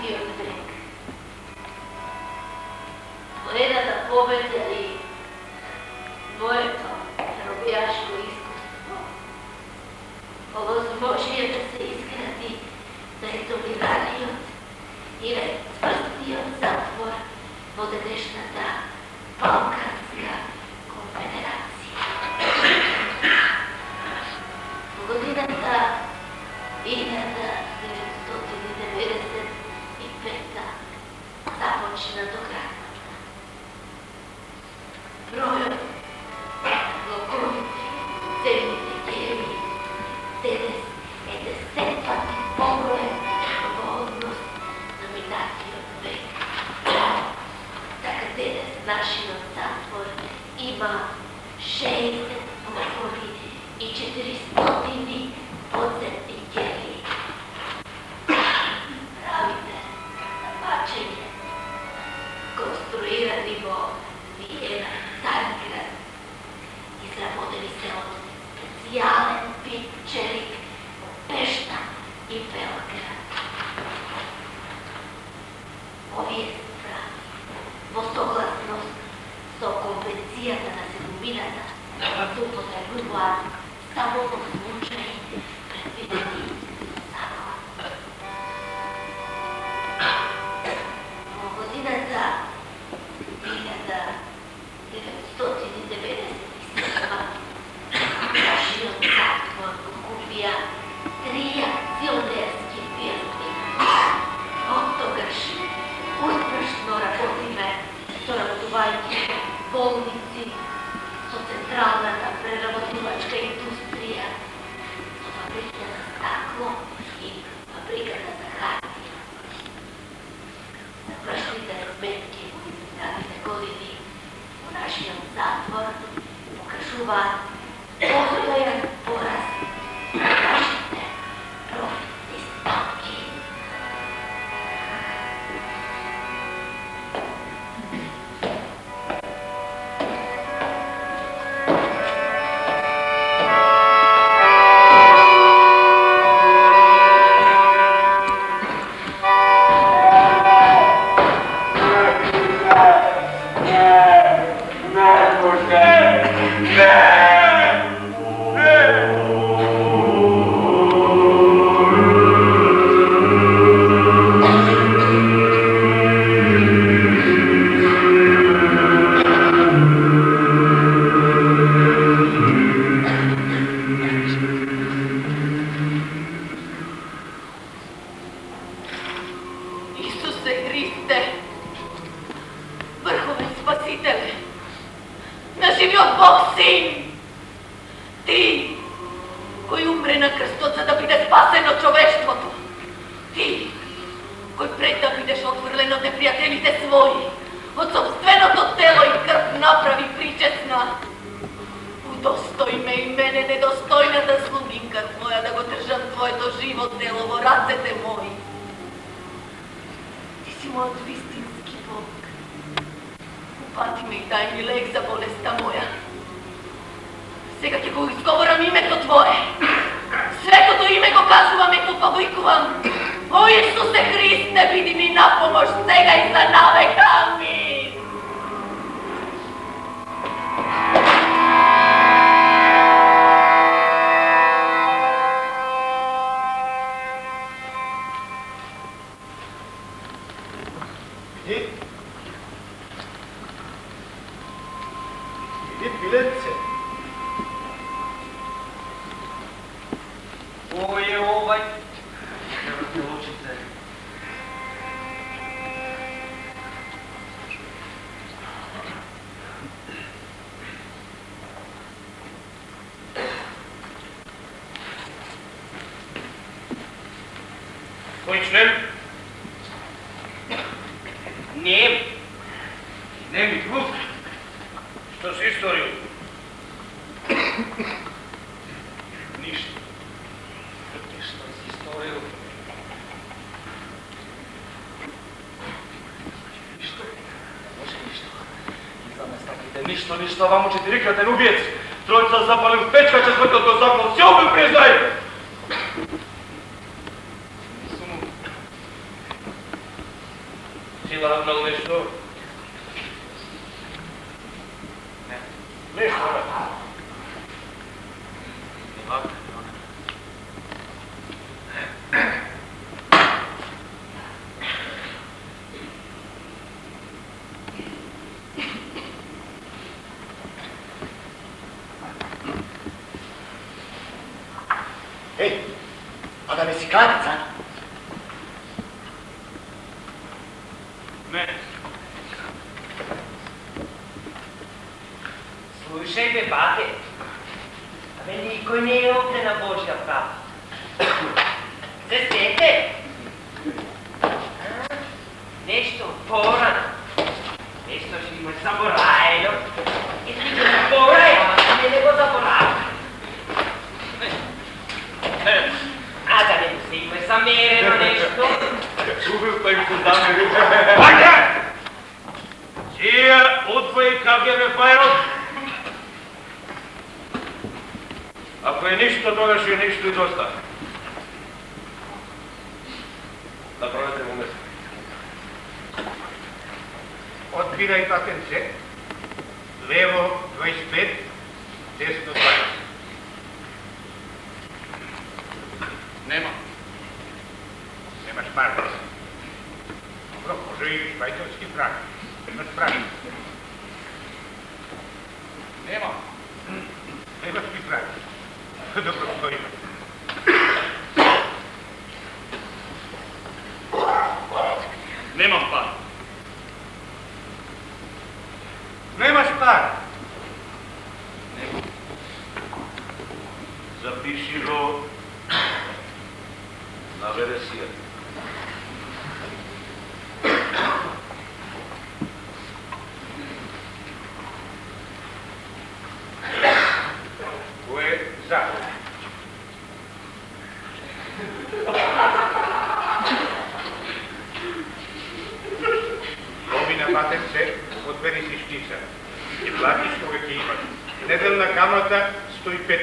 pratio vek. Pojedata pobedili mojeto robijaško iskustvo. Ovo zmožije da se iskrati da je to Miranijot i da je tvrstio zatvor vode dešnata Balkanska konfederacija. Godinata 1995. započna do grada. Brojom lokoviti zemljite kemi, tedes je desetpati pogledaj odnos nominatio veka. Така tedes našinom zatvor ima 60 lokovi i 400 podzemni keli. Pravite napačenje. Konstruirani bo Vijena i Carigrad. Izravodili se od specijalen pitčerik Pešta i Beograd. Povijest pravi vostoglasnost so konvencijata na sedminata su potrebuju samo u slučaju predvideni zakon. Godinata 1997. Našio zatvor okupija 3 akcionerski firmi. Od toga uspešno работиме со работувајќи болници, со централната преработувачка индустрија, со фабриката за стакло и фабриката за хартија. Запрашните сметки задните години во нашиот затвор покажуваат постојан пораст на нашите профитни ставки. Ništa, vamo 4-kraten ubijec. Trojica zapali u pečka, četvrta to zaklao. Sve ubiju, priznaj! Si ladnal nešto? Ne. Nešto, ne. Ovako. Ej, a da mi si klanac, a? Ne. Slušaj me, bake, a me niko nije ovdje na Božja prava. Se sjete? Nešto poran, nešto što ima zaborajno. I ti ga zaboraj, a ne nego zaboravno. A da ne se ima zamjereno nešto? Ubil pa im se zamjeri. Bajde! Čija udvoji KGB fajl? Ako je ništa dogaš je ništa i dosta. Napravite mu mjesto. Odbiraj patence. Levo 25, desno 20. Nema. Nemaš marka. Dobro, može i švajcarski frank. Nemaš frank. Nema. Nemaš ni frank. Dobro, to ima. Nemam par. Nemaš para. Nema. Zapiši go na veresije. Ko je zakon. Dobi na patence, odberi si štica. I platiš koga ti imaš. Nedelna kamata stoji 5%.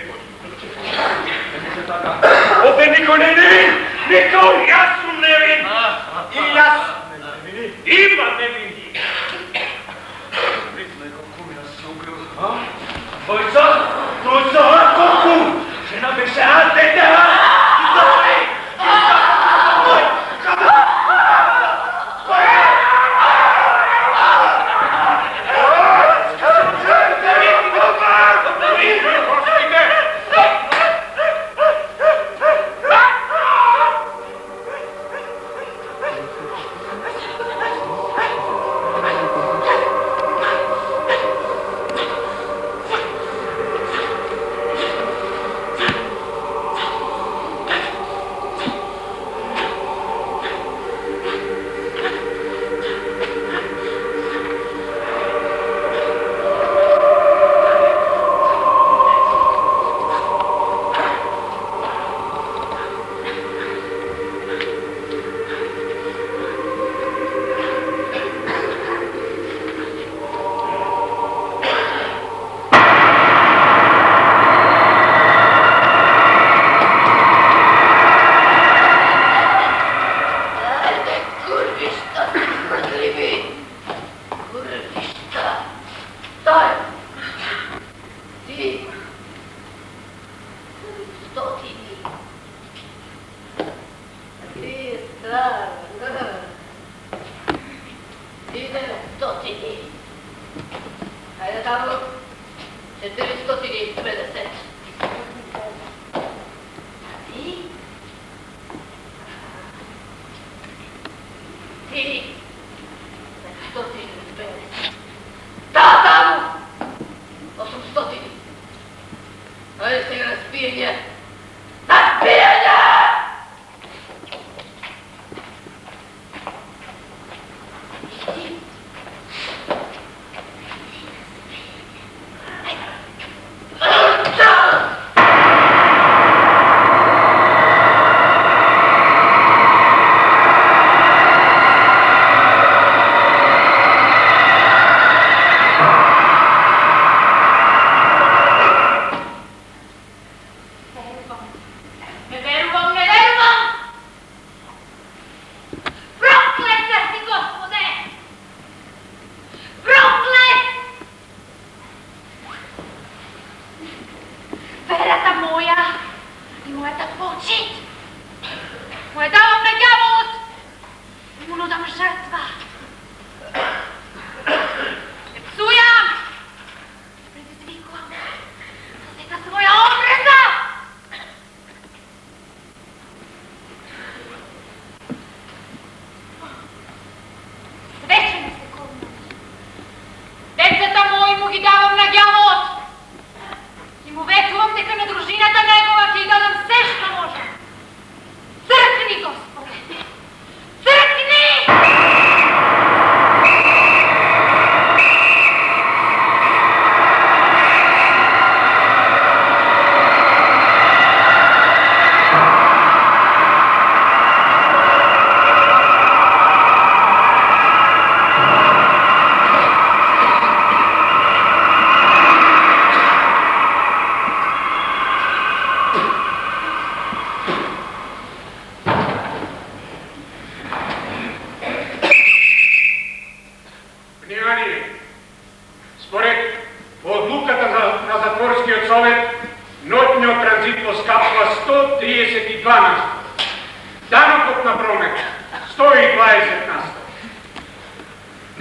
Ovdje niko ne nevin! Niko! Ja sam nevin! I ja sam nevin! Ima nevin! Vidno je kako mi nas se ubio. Dvojca, kako? Žena beše, a dete, Izdavaj!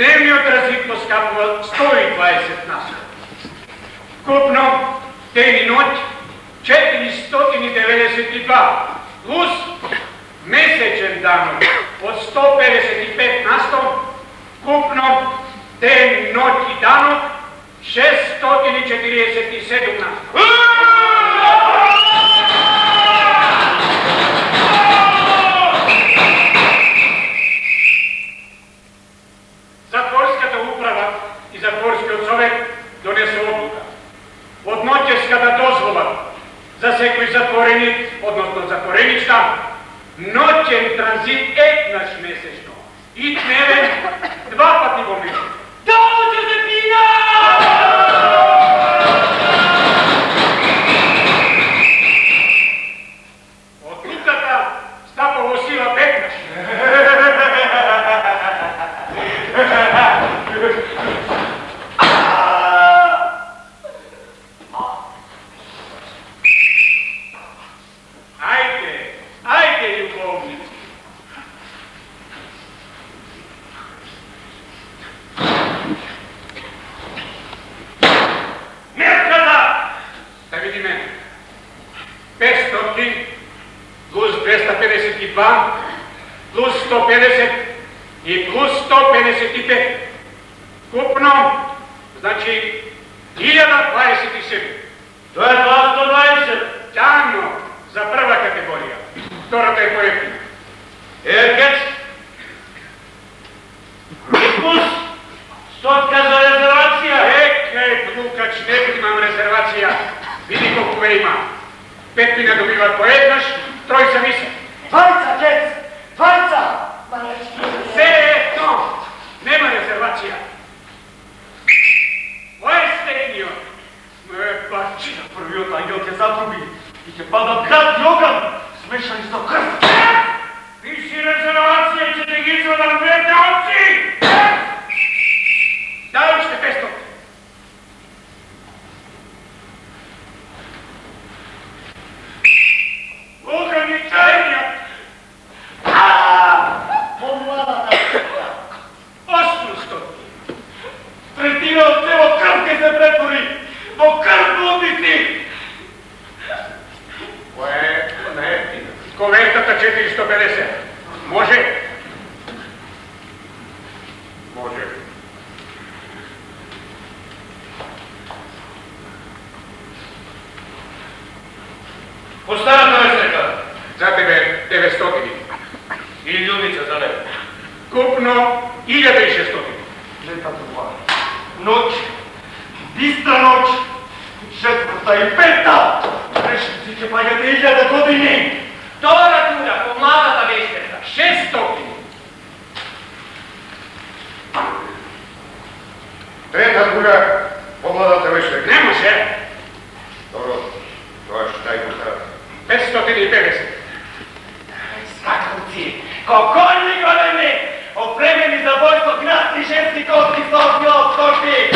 Dnevni odrazit poskapuje 120 naslova. Kupno, den i noć 492, plus mesečen danom od 155 naslov, kupno, den, noć i danom 647 naslov. Zatvorskата uprava i zatvorski odsovek donese odluka. Od noćeskada dozvola za sekoj zatvorenik, odnosno zatvorenička, noćen tranzit naš mesečno i dneven 2 pati po mesecu. Dao Josefina! Odlukata Stapovo sila Peknaš. Ajde, ljubovnici. Merkada! Da vidi mene. 500 plus 252 plus 150 i plus 155. Kupno, znači 1027. To je 220. Dano za prva kategorija. Втората е по-ефтина. Еркец! Plus 100 за резервация. Лукач, не имам резервация. Види колко има. 5 пина добиват по еднаш, тројца миса. Двајца, кец! Двајца! Се едно! Нема резервација. Кој е следниот? Бачина, Првиот ангел ќе затруби и ќе падат град и оган, смешани со крв. Пиши резервација и ќе те ги извадам двете очи! Дај уште 500. Ограничениот! Помладата сестра. 800. Третина од цело крв ќе се претвори во крв блудници. Кој е најефтина? Ковертата 450. Може? Може. Постарата вестека. За тебе 900. И људница за него. Купно 1600. Летата това. Ноќ. Бистра ноќ. Четврта и пета. Решници ќе паѓате 1000 години. Втора тура, по-младата вещерка. 600. Трета тура, по-младата вещерка. Не може. Добро, тоа ще дай го трябва. 550. Скакалци, кокони големи, опремени за бой со гнасни женски кости со огни од кошти.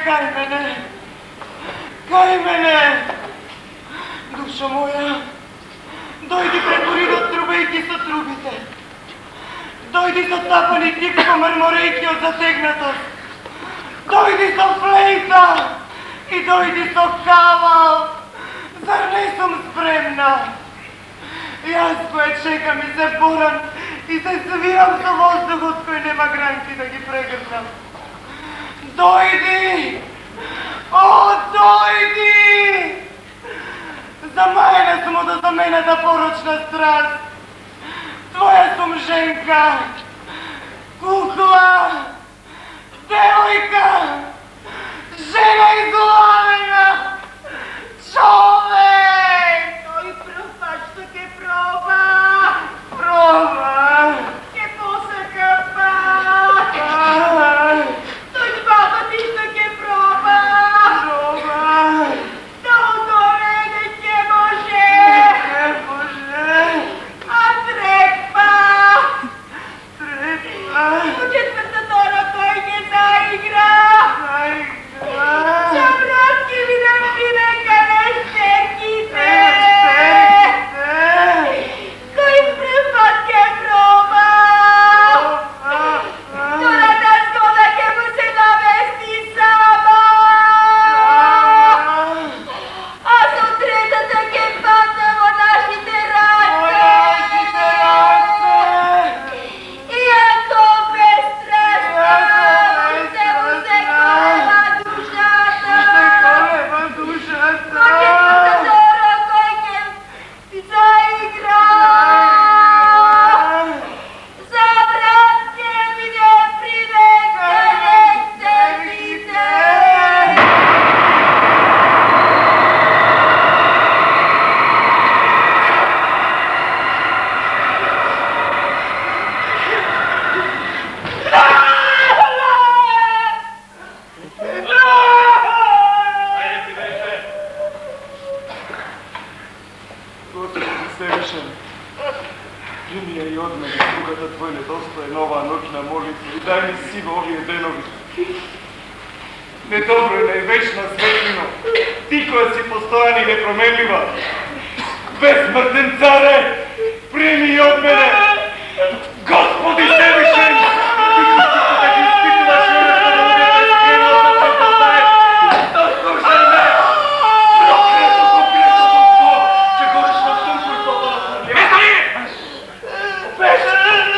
Kaj mene! Dušo moja, dojdi preko ridot trubejki sa trubite. Dojdi sa tapani tipko marmorejki od zategnatost. Dojdi sa flejta i dojdi sa kaval. Zar nesam spremna? Jaz koja čekam i se boram i se sviram sa vozduh od koji nema granci da gi pregrtam. Dojdi! O, dojdi! Zamajena sam od mene ta poročna strast. Tvoja sam ženka, kukla, devojka, žena izlovena, čovek! Oj, propač, što ke proba! Proba! Ke posakapa! Toj baba ti što ke proba! Proba! Da udovede ke može! Ne može! A trepa! Trepa! U četvrtotoro koji ne zaigra! Zaigra! Čavratki mi da mi neka ne štekite! Koji prepad ke proba! Tora ta zgoda ke mu se navesti sama! A sutreta te ke padnemo naši terace! I ja to bestrašna! Se mu se koleva dušata! Ko četvrtotoro koji ke ti zaigra! Zavratke mi ne priveka ne cepite! Gospodи Всевишен, primi je i od mene sluga da tvoj nedostaje nova noćna molitva i daj mi sivo ovije denovi. Nedobrojna i večna svetlino, ti koja si postojana i nepromenljiva, besmrten care, primi i od mene, Gospodi Всевишен, ti da ti ispitulaš i ono što da uvijete skrenuo sa te postaje, doslušaj me, prokleto božstvo, че гориш на сумку и потом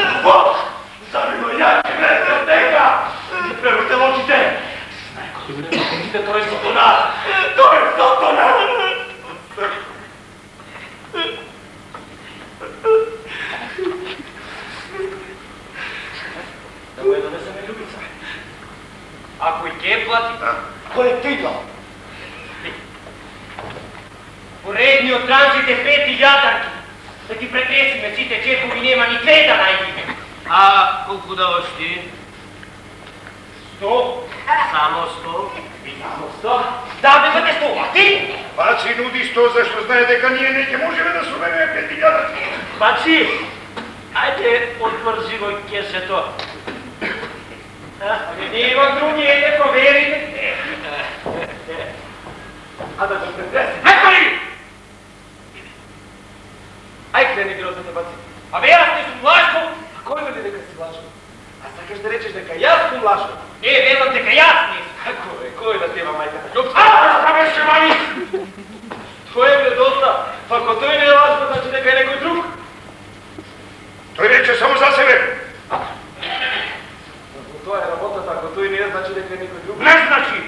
на Бог! Завино я ти влезе от тека! Превърте очите! Знай, като ви не той е Сатана! Той е Сатана! Да му е да не се ме любица. Ако и ке плати, Кой е ти дал? поредни от транжите 5 ядърки. Да ти претресиме сите чепови, нема ни две да найдиме. А колко даваш ти? 100. Само 100? Само 100. Да, бе бъде 100, а ти? Паци нуди 100, защо знае дека ние не ќе можеме да сумеме 5000. Бачи, айде отвързи го кесето. Не имам други, ете, проверите. А да го претресим. Ай, пари! Ай, клени грозната баци. Абе, аз не съм лашко. А кой вели дека си лажо? А сакаш да речеш дека јас сум лажо? Не, велам дека јас не. Како е? Кој да тема мајката? Ljubca! Šta беше, mami? Твое бе доста. Па ако тој не е лажо, значи дека е некој друг. Тој рече само за себе. Ако тоа е работата, ако тој не е, значи дека е некој друг. Не значи.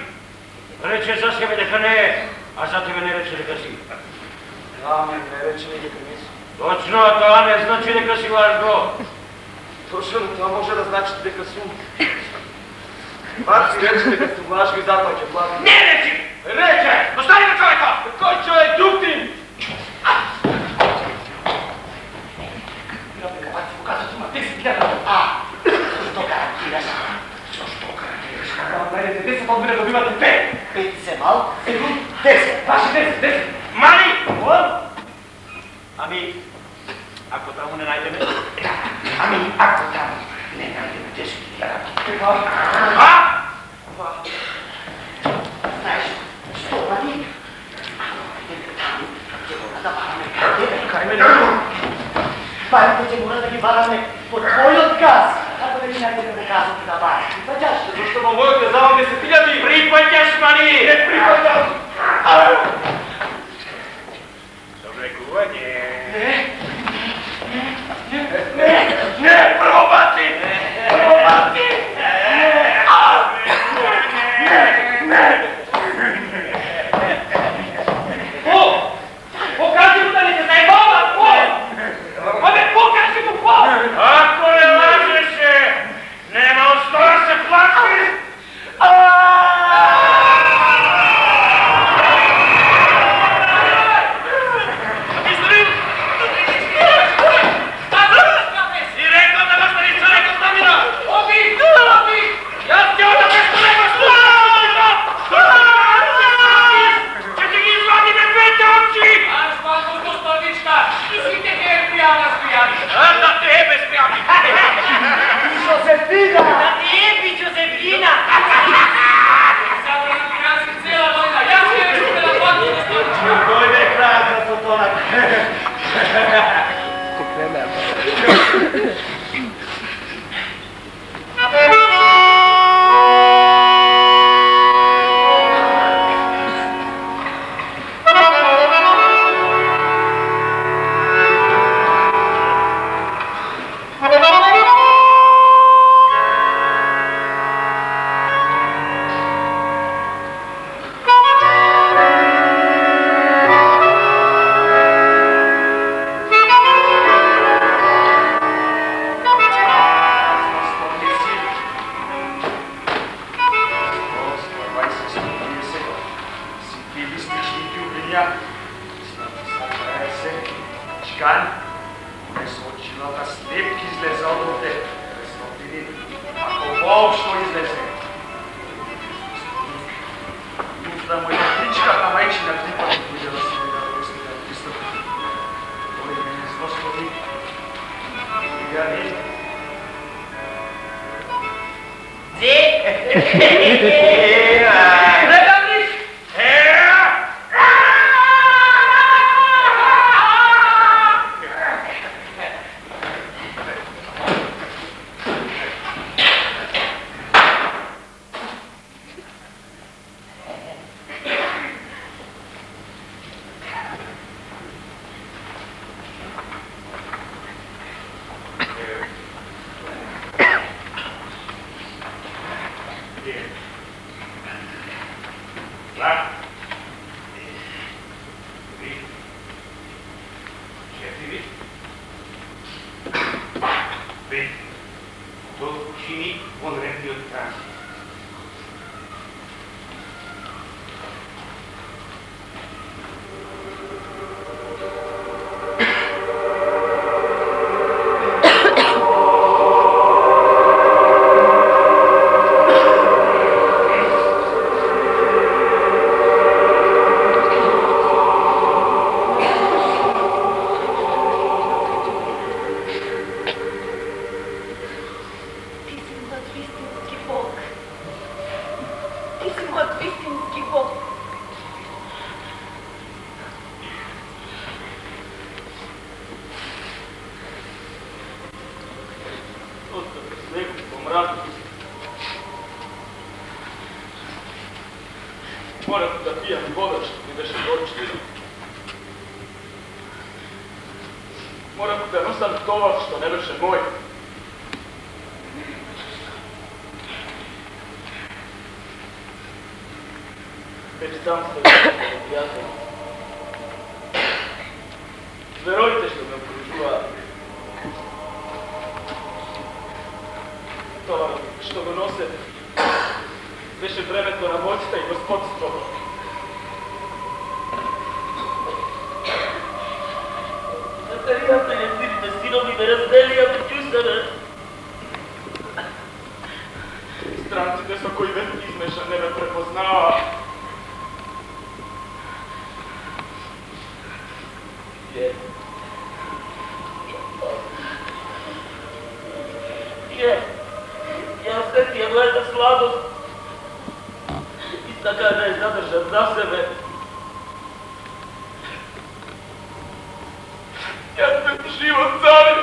Рече за себе дека не е, а за тебе не рече дека си. Ами, не рече дека не си. Точно, тоа не значи дека си лажго. Точно, тоа може да значи дека сум. Баци рече дека сум лажго и затоа ќе плати. Не речи! Рече! Остави ме човека! Кој човек, друг ти? Баци, показа сума 10.000. Што гарантираш? Што гарантираш? Најдете 10, од мене добивате 5. 5 се мал, 10. Ваши 10. Мали! Ами, ако таму не најдеме? Ами, ако таму не најдеме 10.000. Каква? А? barane, po tvoj odkaz. Kako da mi najbolje pokazati na vas? Prihvaćaš? Zašto vam mojete za vam 10.000? Prihvaćaš, mani! Ne prihvaćam! Dobre kuvanje. Ne, prvo bati! Prvo bati! Pokaži mu da li se taj bolan, Ode, pokaži mu Ako ne lažeš se, nema od stola se plaši! Si rekao da vas stari čovjek ostavila? Odi! Ja ti onda nešto nema slušati! Će ti gi izvadi me pete oči! Aš malo gospodička, mislite gdje je prijavna sprijavni? Da tebe sprijavni! Josefina! Da ti jebi, Josefina! Sad vam prijavni cijela vojna, ja ću je uspjela voditi gospodička. Dojde kraj za fotonak. Moram da pijam voda što mi veše doći. Moram da nosam tovar što ne veše moj. Već sam ste prijatelj. Verujte što me okružuva. Tovar što go nose veše bremetno na moćta i gospodstvo. Prijatelje, vidite, sinovi me razdeli, ja ću sebe. Stranci desno koji već izmešan ne me prepoznava. Ja osjetio gleda sladost. I tako da je zadržan za sebe. Ja sam život zavi.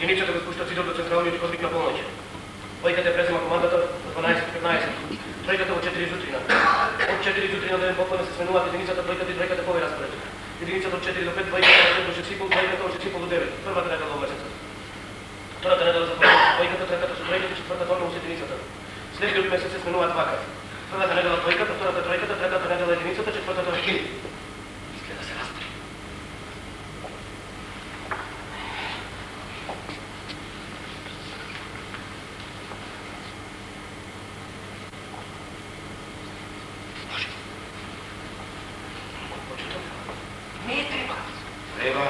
Единицата го спуща цидот до централниот ходник на полноќ. Двојката ја презема командата во 12:15. Тројката во 4 зутрина. Од 4 зутрина до 1 попладне се сменуваат единицата, двојката и тројката по овој распоред. Единицата од 4 до 5, двојката од 5 до 6,5, двојката од 6,5 до 9. Првата недела во месецот. Втората недела за двојката, третата со тројката, четвртата одново со единицата. Следниот месец се сменуваат вака. Првата недела двојката, втората тројката, третата недела единицата, четвртата изгледа се разбери. Може. Почеток. Не треба. Треба.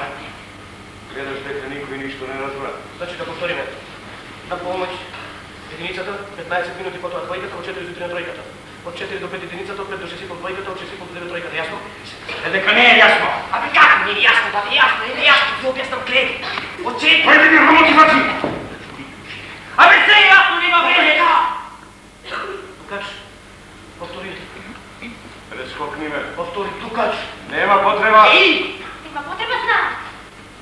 Гледаш дека никој ништо не разбра. Значи да повториме. На помоќ единицата, 15 минути потоа двојката, од 4 зутрина тројката. Од 4 до 5 единицата, од 5 до 6,5 двојката, од 6,5 до 9 тројката. Јасно? Дека не е јасно. Абе како не е јасно, бате, јасно, не е јасно, ти објаснам клеви. Од 4. Ајде ми мотивација. Абе се е јасно, нема време. Тукач. Повтори. Прескокни ме. Повтори тукач. Нема потреба. Има потреба знам.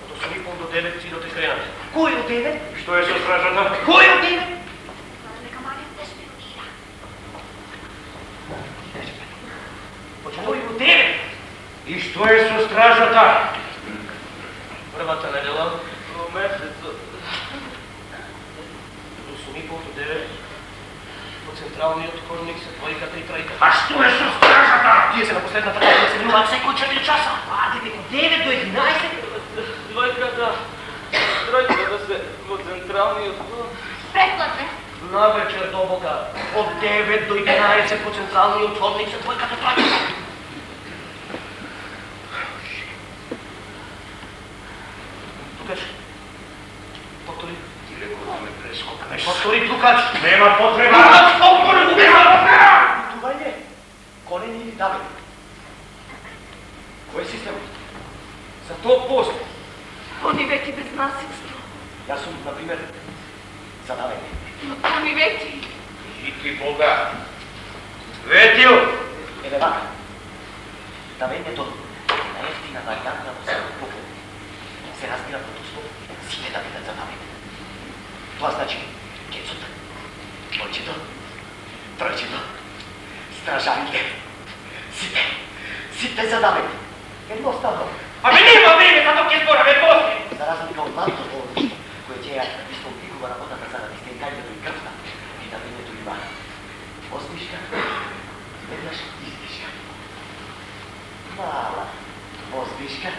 Од 8,5 до 9 цидот е скренат. Кој од 9? Што е со стражата? Кој од 9? Нека Марија те шпионира. Кој од 9? И што е со стражата? Првата недела во месецот. Од 8,5 до 9 во централниот ходник се двојката и тројката. А што е со стражата? Тие се на последната каја се минуваат секој 4 часа. Аде, дека 9 до 11? Двојката, тројката се во централниот ходник. Прекладне. Навечер до Бога, од 9 до 11 по централниот ходник се двојката тројката. Тукач. Повтори. Ти леко да ме прескокнеш. Повтори тукач. Нема потреба. Тукач, повтори, нема потреба. Питување. Конен или давен? Кој е системот? За тоа пост. Они веки без насилство. Јас сум, например, за давење. Но они веки. И ти Бога. Ветил! Еве вака. Давењето на ефтина варијанта во секој поклон. Се разбира под услов сите да бидат за давење. Тоа значи кецот, двојчето, тројчето, стражање. Сите за давење. Едноставно. Абе нема време за тоа ќе збораме после. За разлика од малото болничко, кој ќе ја исто обликува работата заради стенкањето и крвта, и давењето има осмишка, веднаш издишка. Мала осмишка,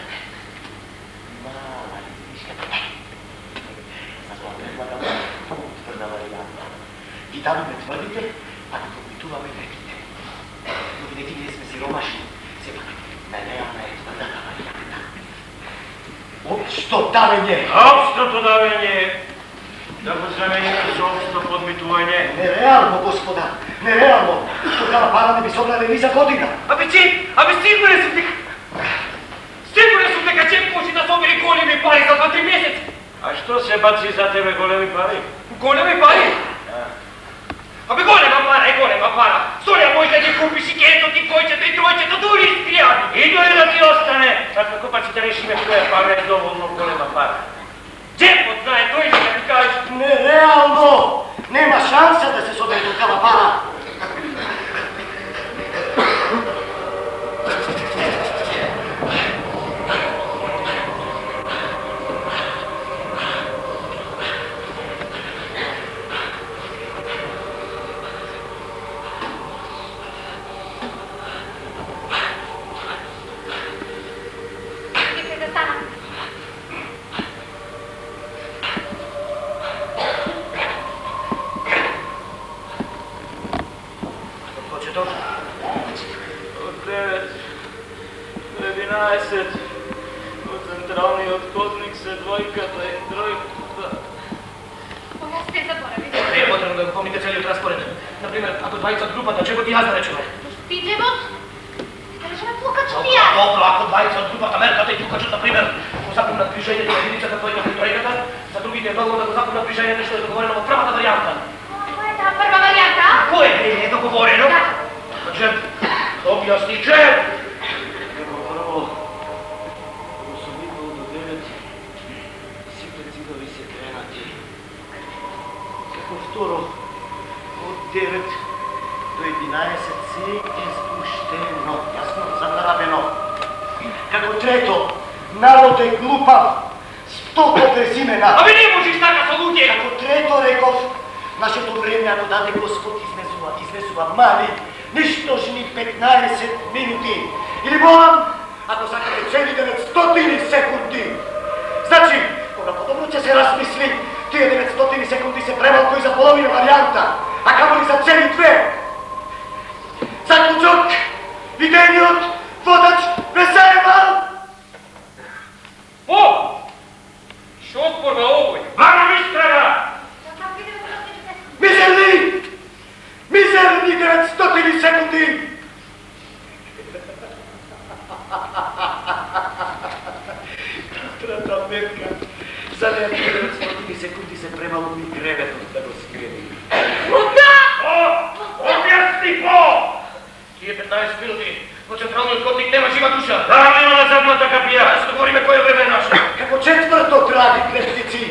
мала издишка. Затоа предлагам тврда варијанта. Ги даваме тврдите, а ги помитуваме веките. Но бидејќи ние сме сиромашни, сепак најреална е тврдата варијанта. Општо давење! Општото давење да го замениме со општо подмитување. Нереално, господа, нереално! Тогава пара не би собрале ни за година. Абе сигурен сум дека Чеп може да собери големи пари за 2-3 месеци. А што се баци за тебе големи пари? Големи пари? Абе голема пара е голема пара. Со неа може да ги купиш и кето, и двојчето, и тројчето, дури и скријади. И дори да ти остане, а како па ќе решиме која пара е доволно голема пара? Джепот знае, тој ќе да ти кажеш. Нереално! Нема шанса да се собере такава пара. Од 9 до 11 во централниот ходник се двојката и тројката. Кога сте заборави? Не е потребно да го помните целиот распоред. Например, ако двајца од групата, чего ти јас да речеме? Спиджевот? Да речеме Тукачот и јас. Добро, ако двајца од групата, мерката и Тукачот, например, го запомнат движењето на единицата, двојката и тројката, за другите е многу да го запомнат движењето што е договорено во првата варијанта. Која е таа прва варијанта? Кој е договорено? Джеб, објасни Джеб! Како прво, од 8,5 до 9 сите цидови се кренат. повторо. От 9 до 11 си изпуштено. Ясно? Затрабено. Како трето, народ е глупав. 100 презимена. Абе не можеш така со луѓе! Како трето реков, нашето време, ако даде Господ, изнесува мали, нищожни 15 минути. Или молам, ако сакате цели 900 секунди. Значи, кога подобро ќе се размисли, тие 900 секунди се премалко и за половина варијанта, а камо ли за цели две. Заклучок, видениот водач ве заебал! По! Шо отпор на овој? Вара ми страна! Мизерни! Мизерни 900 секунди! Трата метка. За неја 900 секунди се премало ми креветот да го скрени. Објасни по! Тие 15 минути во централниот котник нема жива душа. Да, нема на задната капија. Се договориме кој време е наше. Како четврто, драги крестници,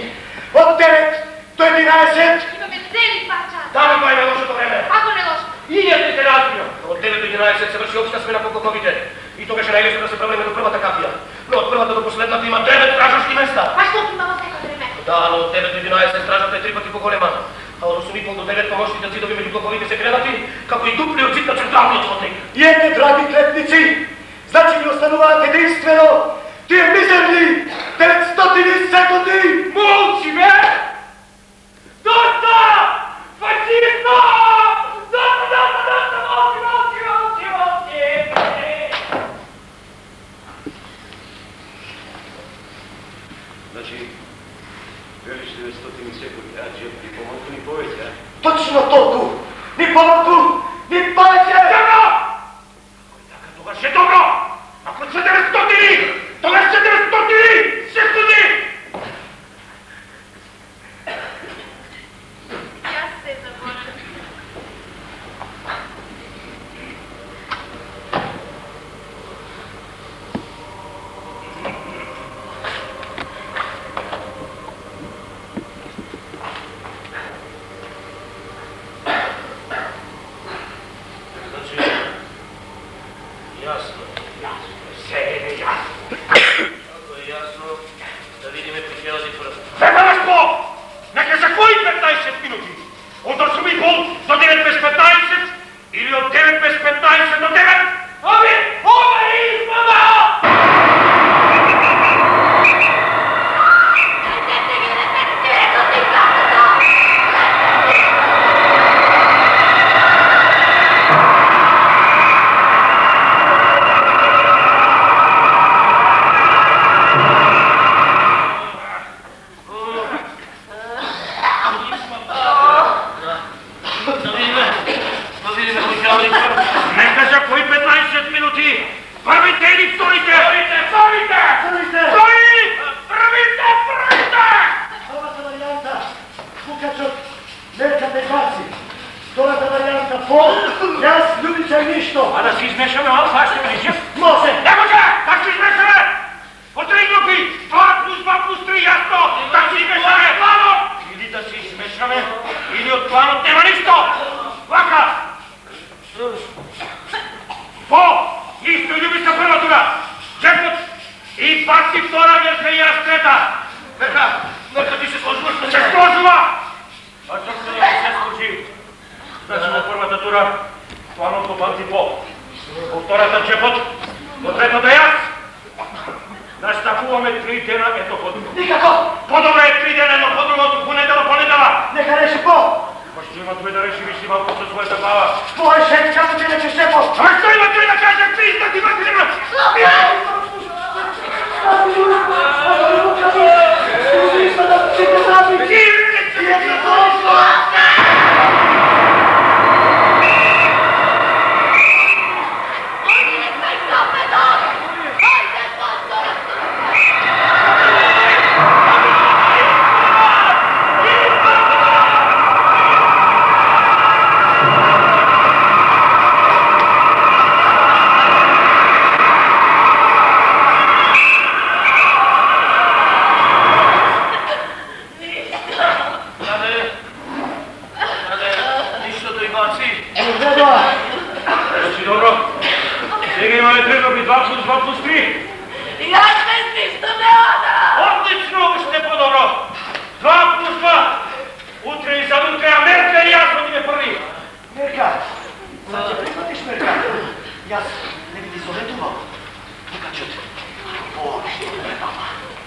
од 9 до 11... Имаме цели 2 часа. Даме кој е лошото време. Ако не лошо. Ијате се разбира. Од 9 до 11 се врши општа смена по клоповите. И тогаш е најлесно да се правиме до првата капија. Но од првата до последната има 9 стражашки места. А што има во секој време? Да, но од 9 до 11 стражата е 3 пати поголема. А од 8,5 до 9 помошните зидови меѓу клоповите се кренати, како и дуплиот зид на централниот котник. И ете, драги клетници, значи ни остануваат единствено тие мизерни 900 секунди! Молчи, бе! Доста! Фашисто! Доста! Молчи! Значи, велиш 900 секунди, а че ни помалку ни повеќе, а? Точно толку! Ни помалку, ни повеќе! Добро! Така, тогаш е добро! Ако се 900, тогаш се 900 секунди! Јас се заборавам.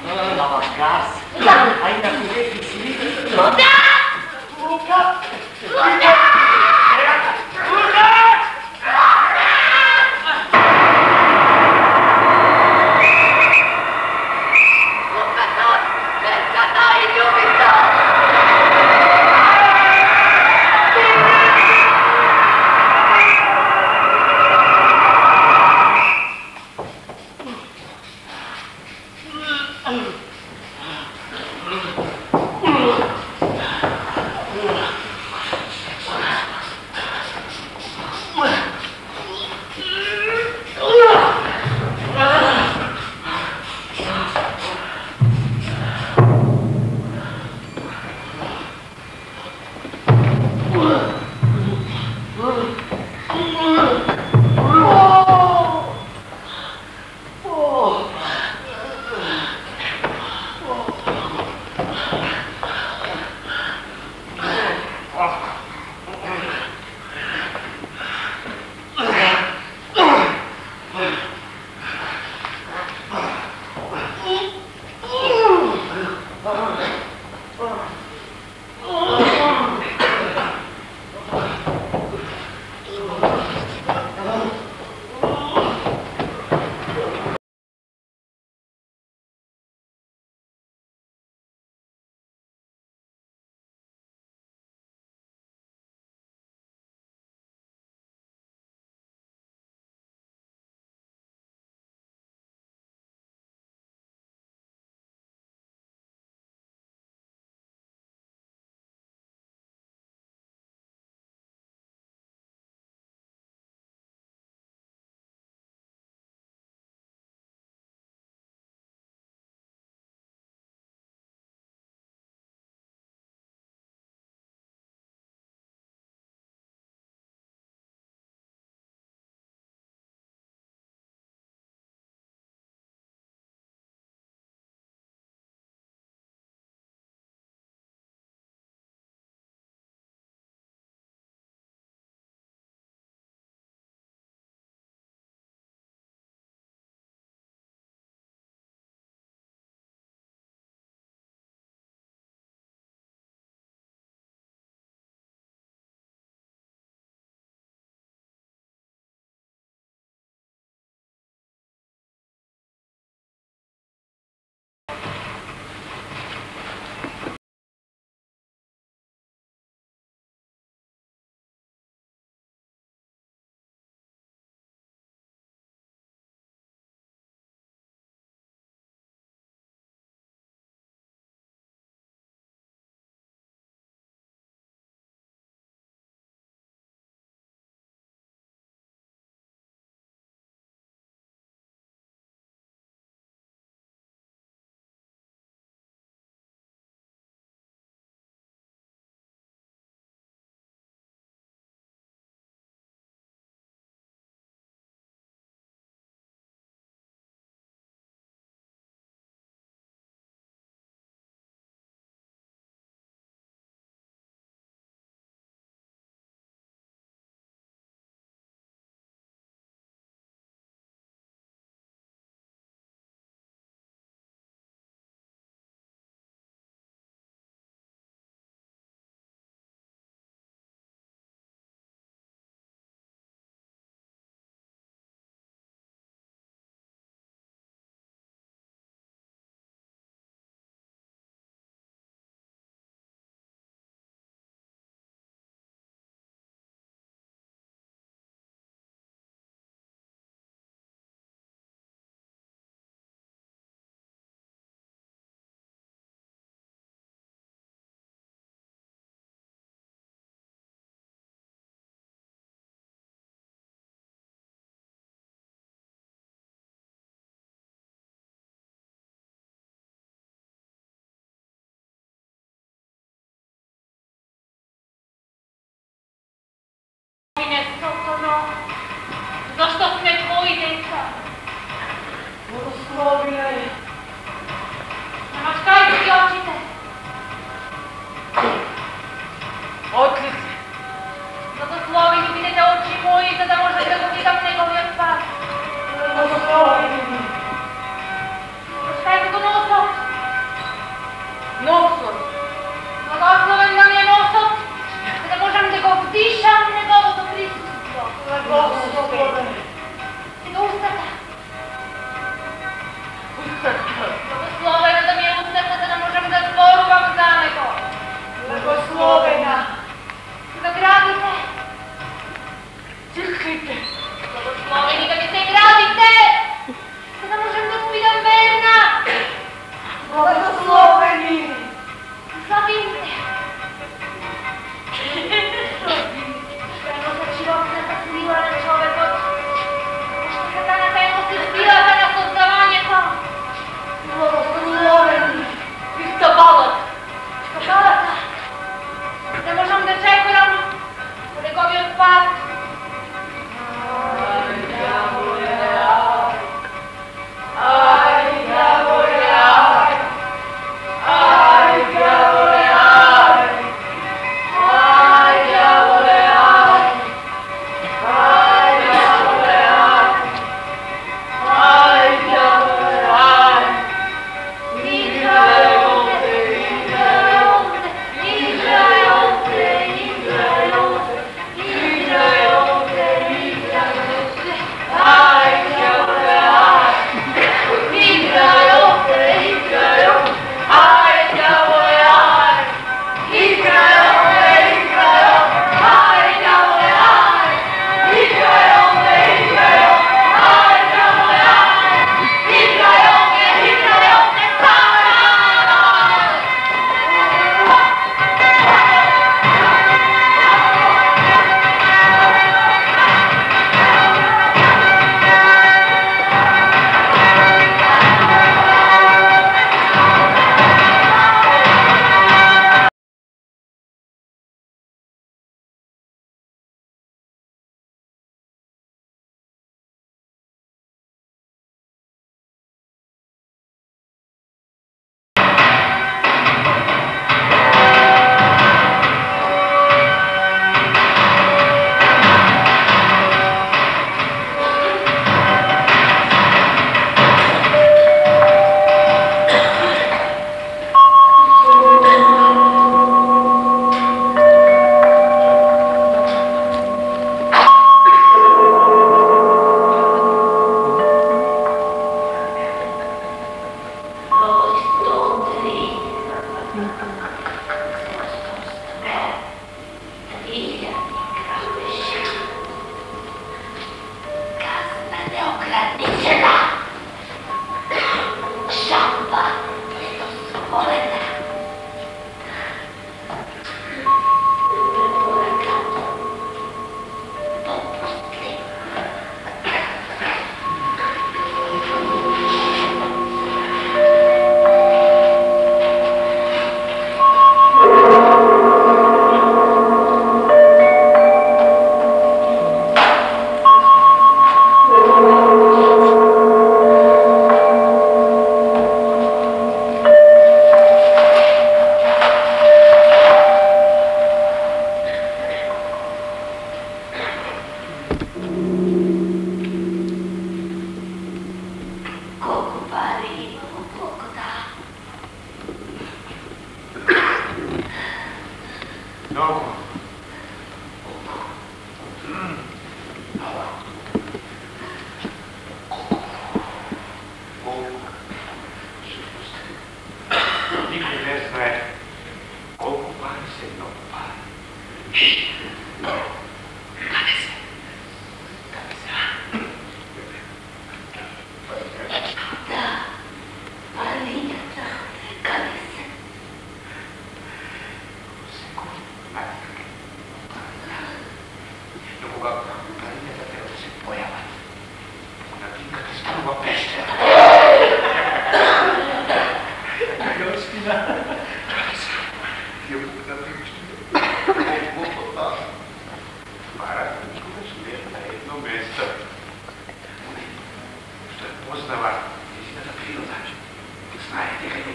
La vacanza? Hai una cosetta insieme? Luca! Luca! Luca!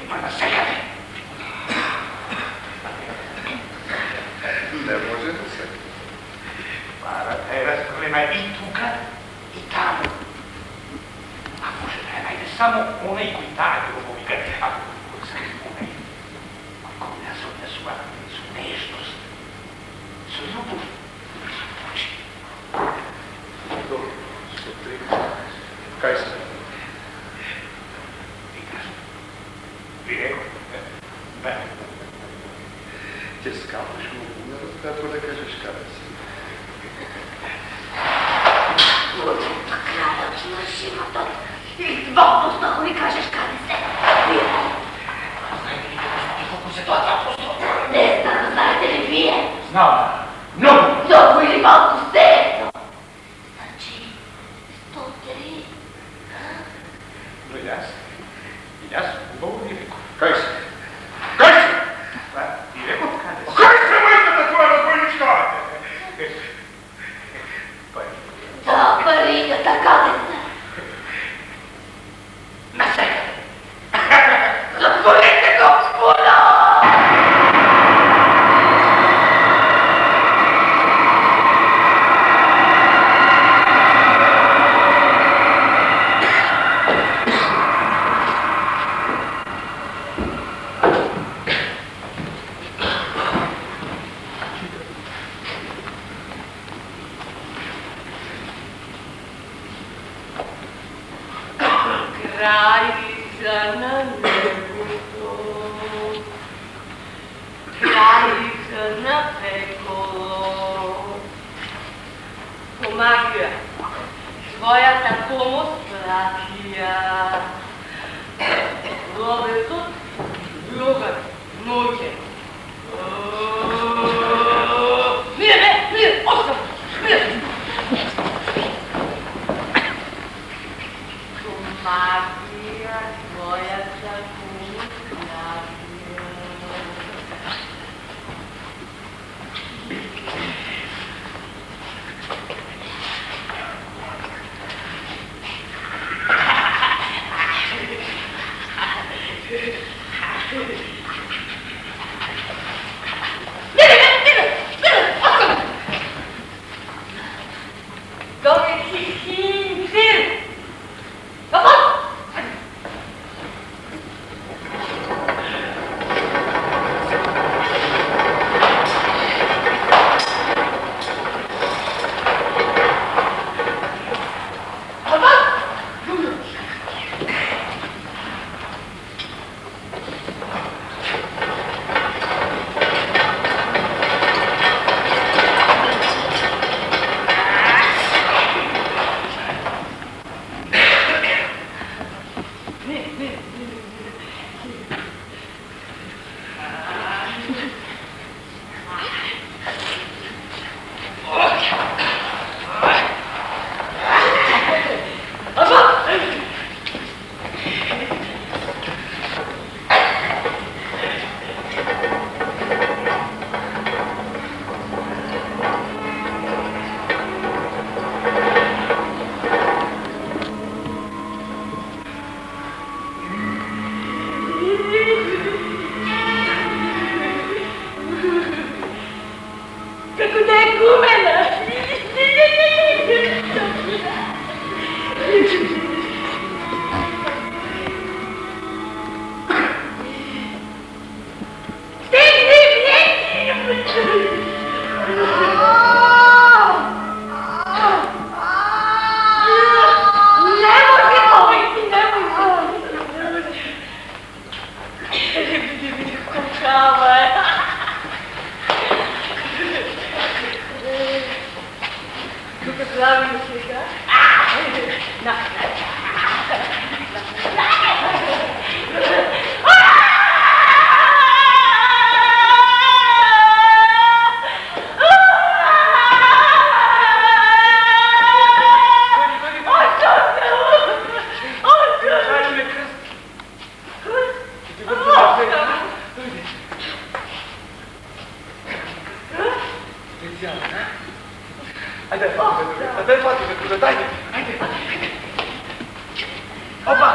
Ima na sekade. Ne može da se. Para da je rasprlena i tuga i tamo. A može da je najde samo onaj koji daje drugovi grde. A onaj koji nas odnesuva su nežnost, su ljubav, su poči. Dobro, su 3. Kaj se? Ti kažem. Ti rekao? Ne. Će skapaš mu umeru, tako da kažeš kada si. Dođe do kraja, smršimo to. Ili 2% ako mi kažeš kada se. Znajte li koliko se to 2%? Ne znam, znate li vi? Znam. Mnogo. Mnogo ili malo stepno. Znači, 103. No ja sam ubogu i rekao. Kaj se? Kaj se? Pa, ti rekao kada se? Kaj se, majka, da tvoja razbojnička? Pa je. Da, pa rigata kada se. Na sebe. Zatvorite gospoda! Kraljica na nebu, kraljica na pekolo, pomagija, svoja tako mu spratija, love su ljubav, nuđe. Nije, osam, nije. Magija tvoja zakuna magija. Opa!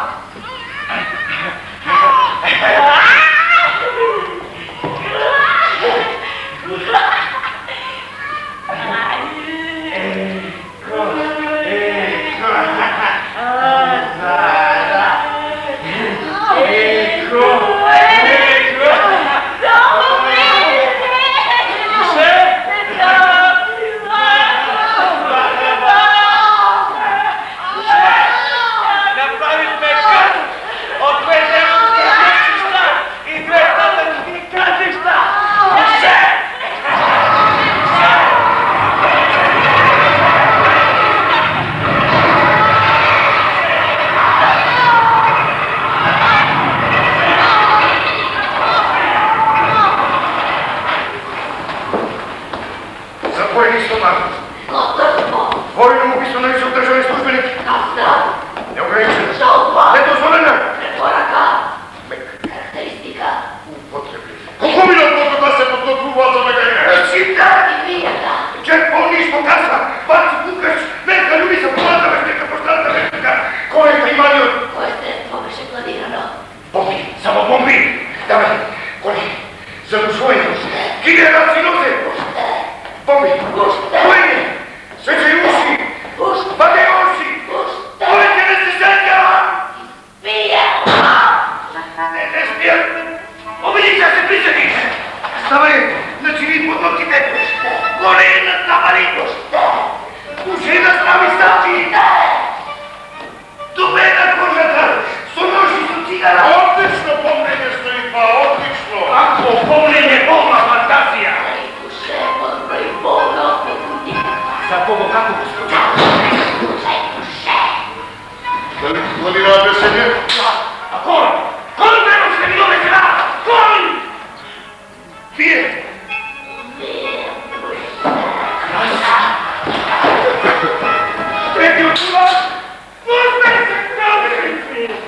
За душой. Генерации носы. Помни. Помни. Свечеющий. Подеющий. Помните, не стесняйся. Не спят. Убедите, се присъди. Ставай, начини под ногтите. Горе на тавали. Уши да стави стачи. Добре на кожата. Соноши со цигара. Отлично помнење стои това, отлично. Ако помнење болна фантазија. За кого како го случи? Дали планира беседе? А кой? Кой не ще ви доме сега? Кой? Вие. Преди от това, пустай се кълби!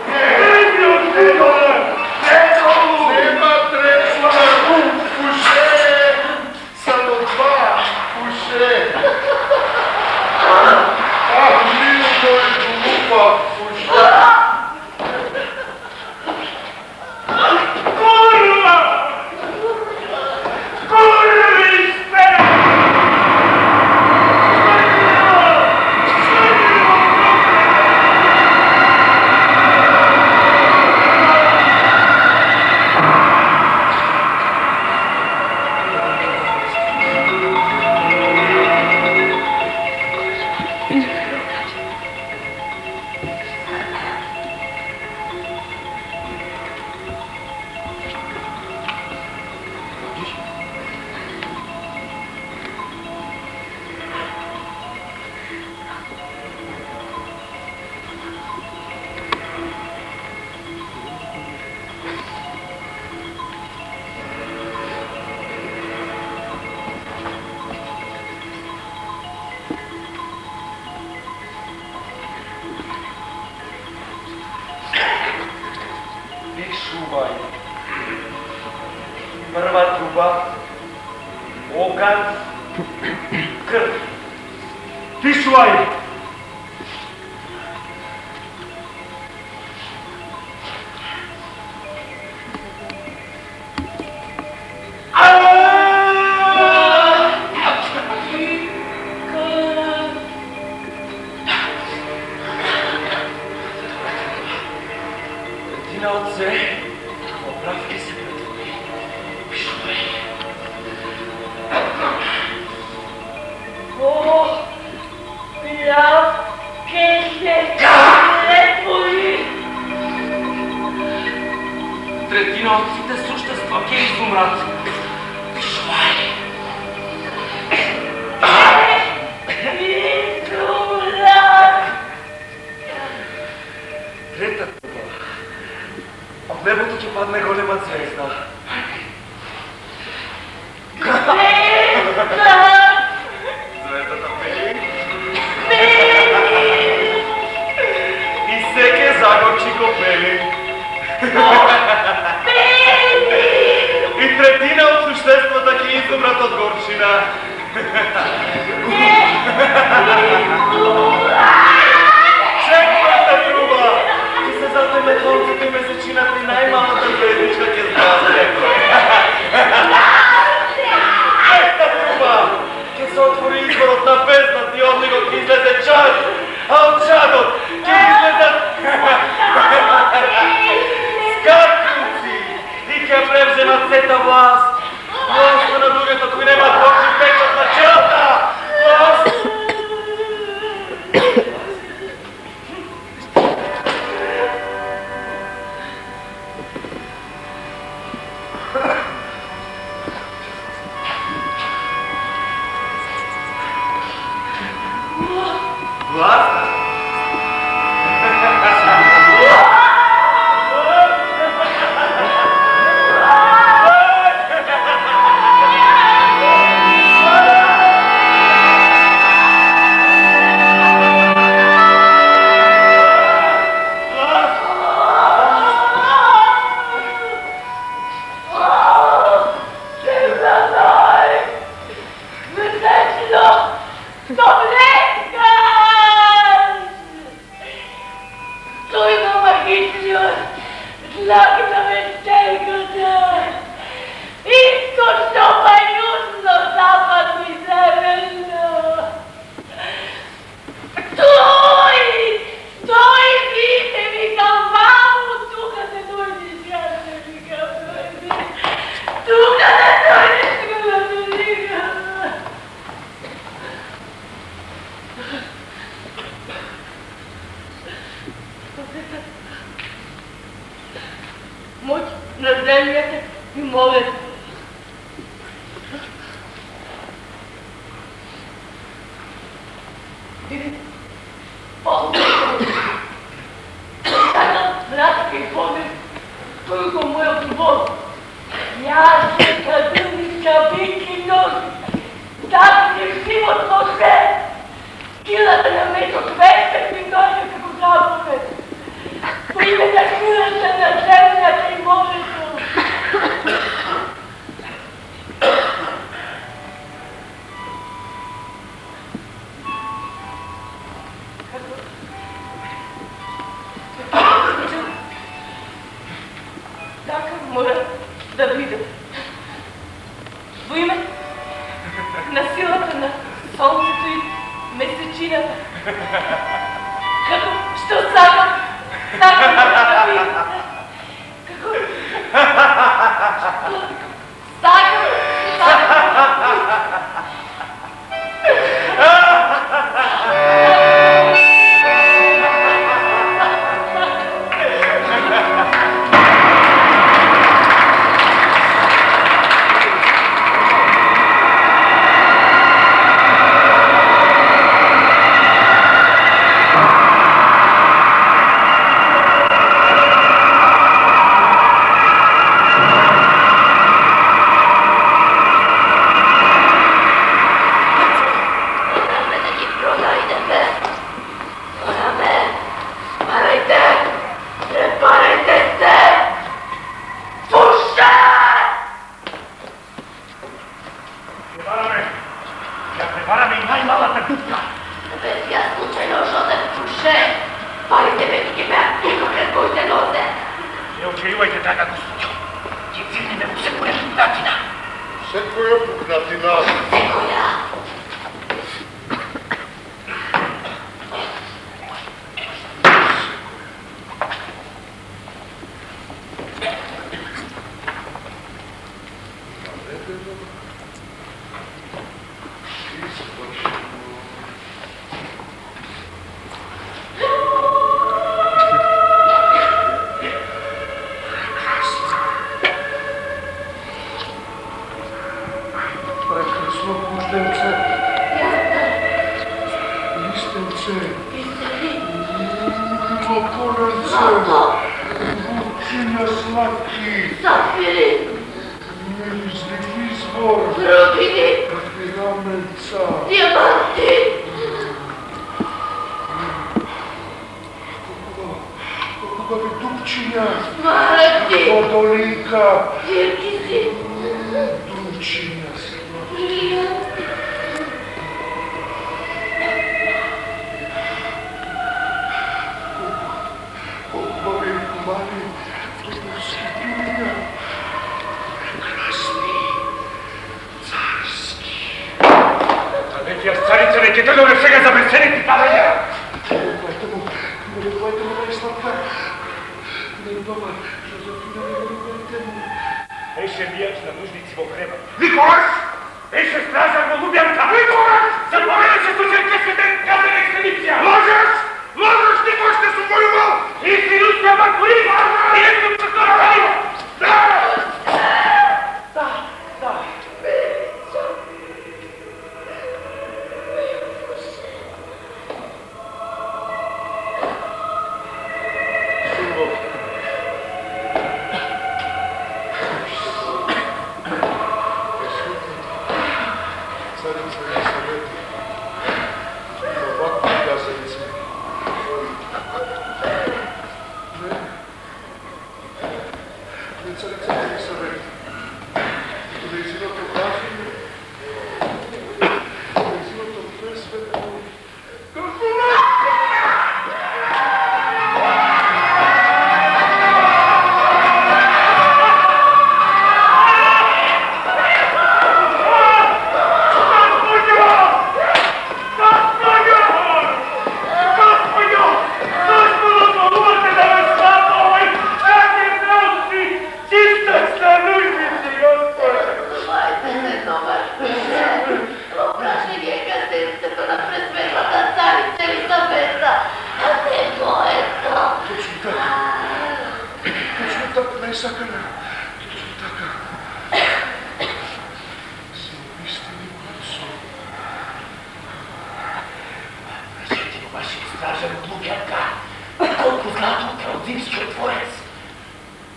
Преди от това! Нема трепа! Пуше! Само два! Пуше! Ах, мил мой глупа! Пуше! Курва! Курви сте! Prva truba, ogan, krv. Tišuvaj! Tretina otce, opravke se pretvori. Tišuvaj. Третина от сите существа ќе изумрат. Вишвај! Трета труба. Од небото ќе падне голема звезда. Звездата пели. И секе загорчи копели. И третина от существата ќе изумрат од горчина. Четврта труба! Ќе се затеме конците месечината и најмалата звездичка ќе збразне. Пета труба! Ќе се отвори изворот на бездната и од него ќе излезе чад, а од чадот ќе излезат скакунци и ќе превземат сета власт. Власта на луѓето кои немаат Божи печат на челта. Власт! Власт? Istočno, pa južno, zapadno i severno. Stoj, vidite mi kao mamu, tu kada dođeš, ja se mi kao dođeš. Tu kada dođeš, moć na zemljete i molete. Vidite, poslušajte. Sada vratite i pogled koliko mojeg vodu. Jašnika, drnička, biki, noži. Zabijem životno sve. Kilate na meto kveste i dođe kako zapove. Primjena kilate na zemljate i moletu. Takav mora da vidim. Во име на силата на сонцето и месечината. Като ще сакам, така да видите. Како...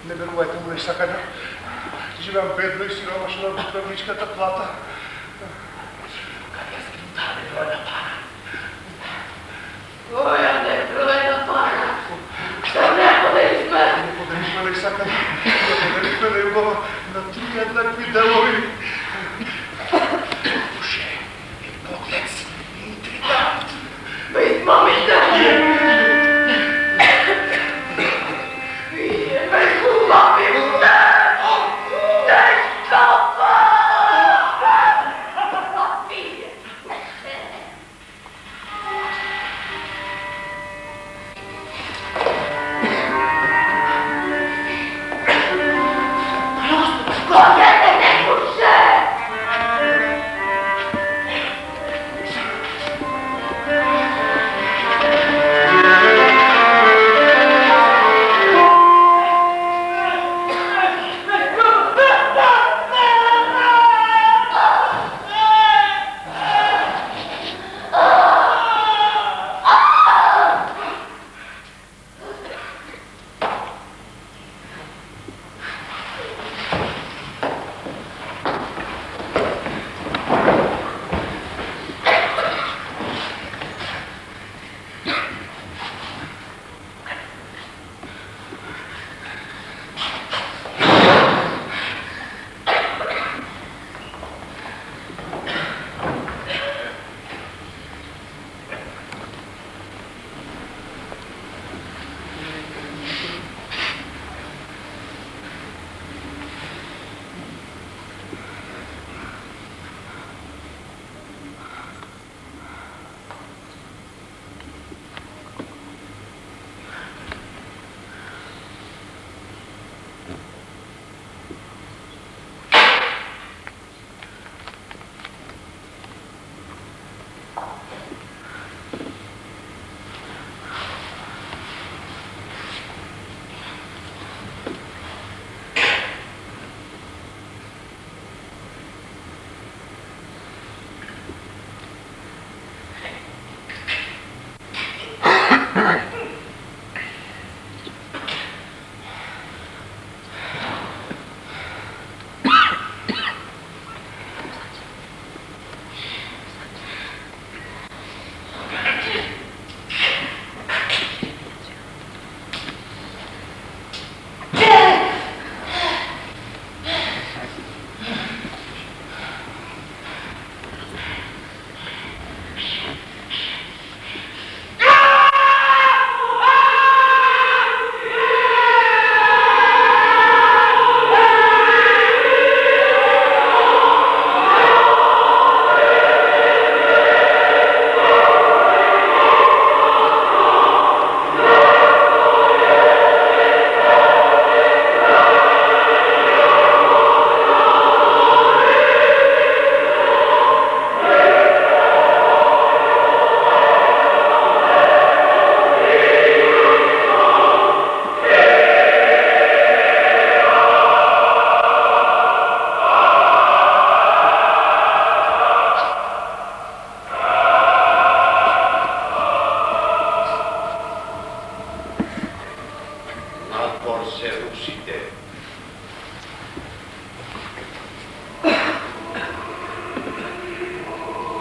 Не верувайте му и сакада. Живеам бедно и сиромашно од управничката плата. Каде ја скрутава небројна пара? Која небројна пара? Што не поделихме? Не поделихме ли сакада? Не поделихме ли го на три еднакви делови? Душе, и поглед, и интригант. Без мамите!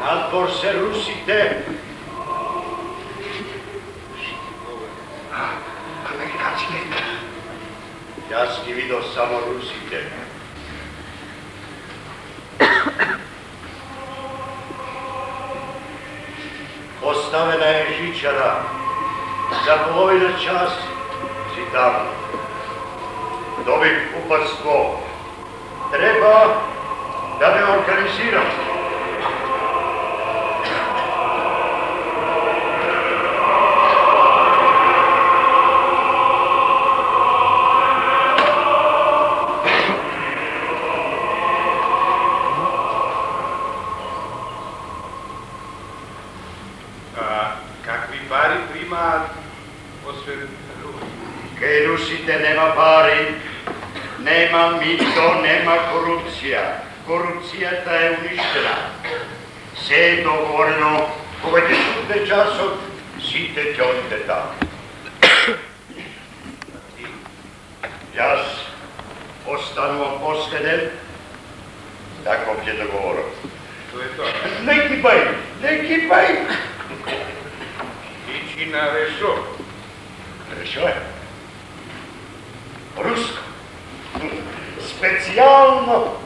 Nadvor se rusite. Amerikanci. Јас ги видов само русите. Поставена е жичара. За половина час си таму. Добив упатство. Треба да ме организирам. Какви пари примаат освен руси? Кај русите нема пари, не Нема мито, нема корупција. Корупцијата е уништена. Се е договорено, кога ќе студне часот, сите ќе одите таму. Јас останувам последен, тако ќе договорам. Што е тоа? Не кипај! Ичи на решо. Решо е. Руско. Специјално.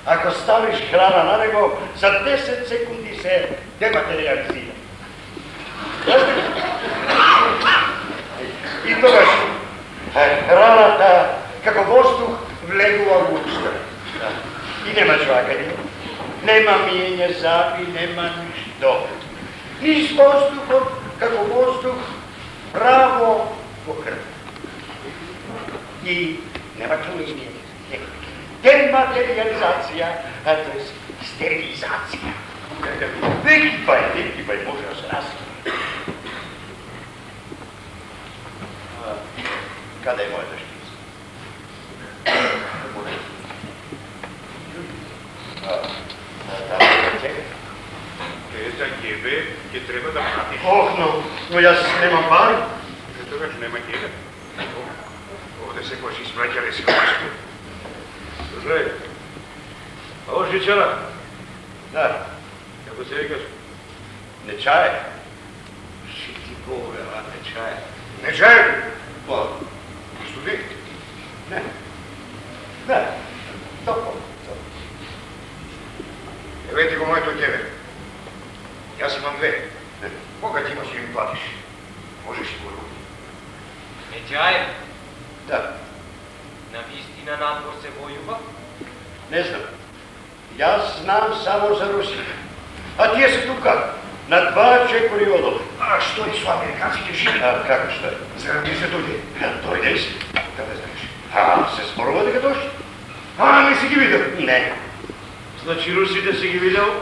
Ако ставиш храна на него, за 10 секунди се дематериализира. И тогаш храната, како воздух, влегува во уста. И нема чвакање, нема миење заби, нема ништо. Низ воздухот, како воздух, право во крв. И нема тлумиње. Дематериализација, то е стерилизација. Не кипај, може да се разлика. Каде е мојата шпица? За тебе ќе треба да платиш. Ох, но јас немам пари. Тогаш нема тебе. Овде секојаш испраќале силашко. Слушај, а ош Жичара? Да. Како се викаш? Нечаев. Шити Бога, Нечаев. Нечаев? Па, студент? Не. Топо. Евете го моето од тебе. Јас имам две. Кога ти имаш и ми платиш? Можеш и го други. Нечаев, Да. навистина надвор се војува? Не знам. Јас знам само за Русија. А тие се тука, на 2 чекори одол. А што и со американците живи? Како што е? Заради се дојде. Дојде си. Каде знаеш? Се зборува дека дошли? Не си ги видел? Не. Значи русите си ги видел,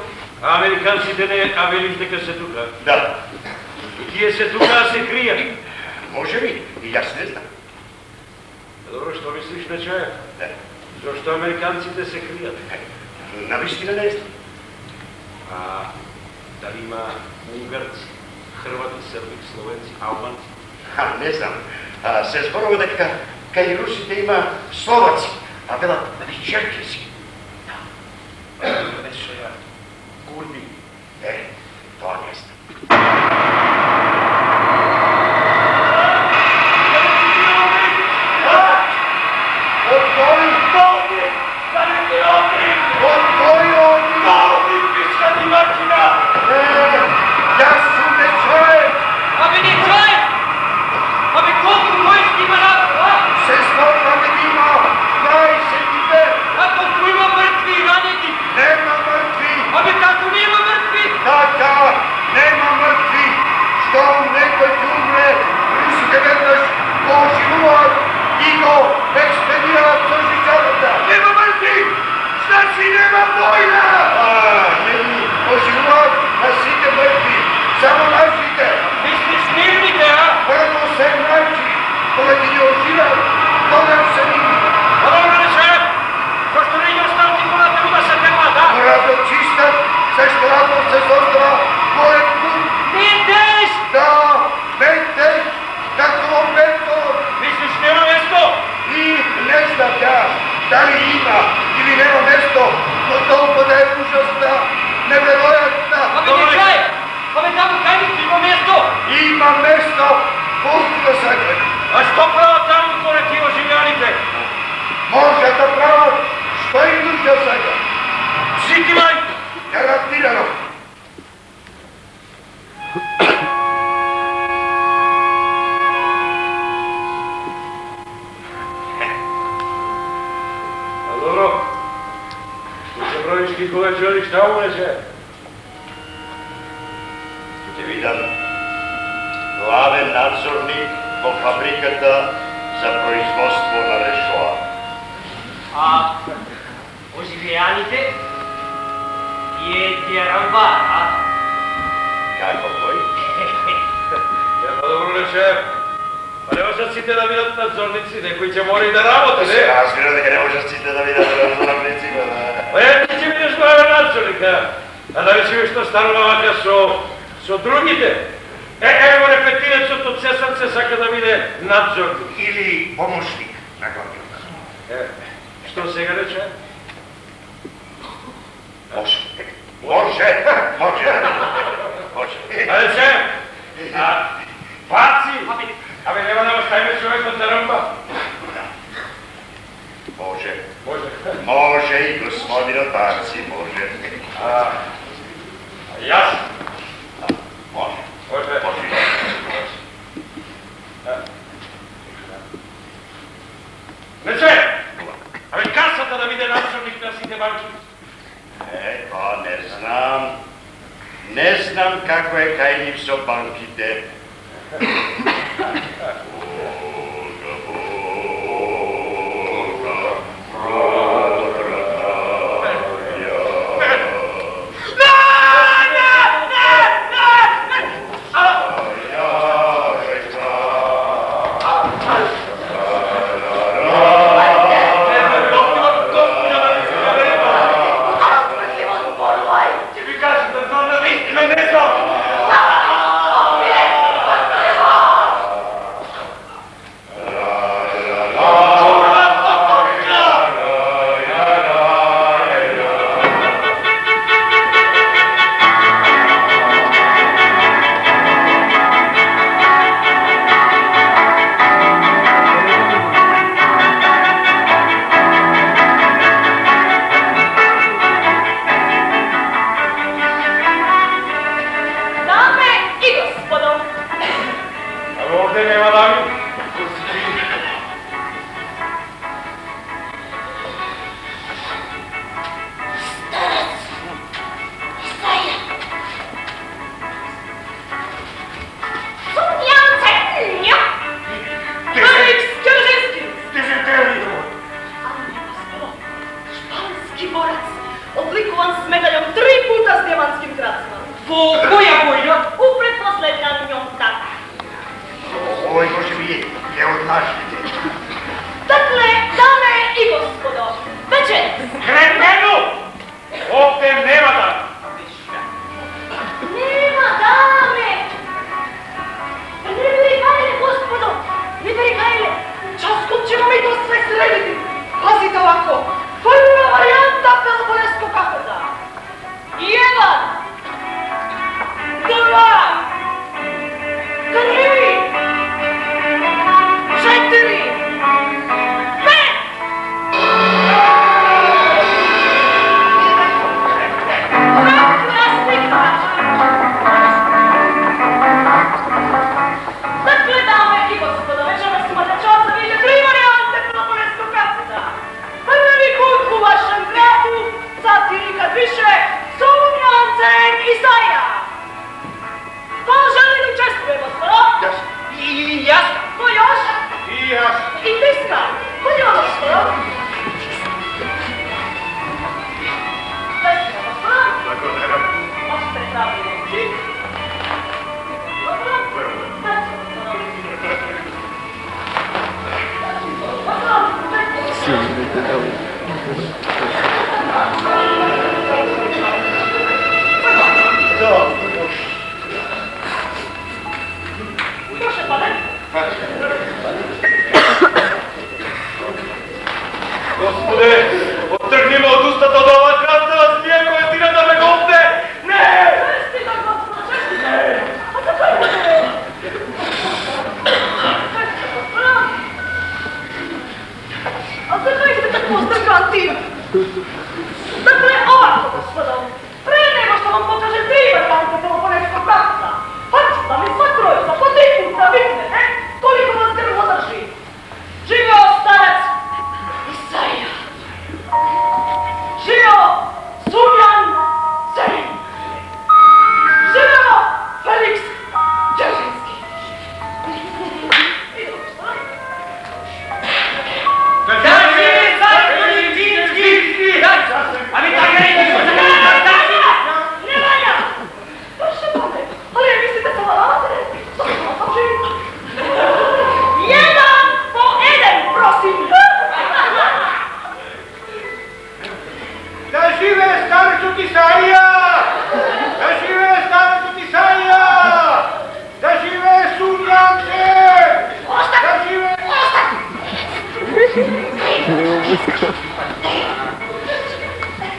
а американците не, а велиш дека се тука. Да. И тие се тука, а се кријат. Може би, и јас не знам. Добро, што мислиш, Нечаев? Да. Зошто американците се кријат? Навистина не знам. А дали има унгарци, хрвати, срби, словенци, албанци? Не знам. Се зборува дека кај русите има словаци, а велат черкеси. Курди. Тоа не знам. možat site da vidят nadzornici, nekoj će moraju da rabote, ne? Razmira da ga ne možat site da vidят nadzornici, da. Pa ja ti će vidješ glave nadzornika, a da već vidiš što stanovaka so drugite. Evo repetirac od cesarce saka da vide nadzornik. Ili pomoćnik na glavnom. Što se ga reče? Može. A reče, Paci, a nema da vas tajme čovjek od zaramba? Može i gospodin Paci, može. Jasno. Može. Reče, a već kasata da vide nadzornik na site bančnici? Pa ne znam kako je kaj njim so bankite.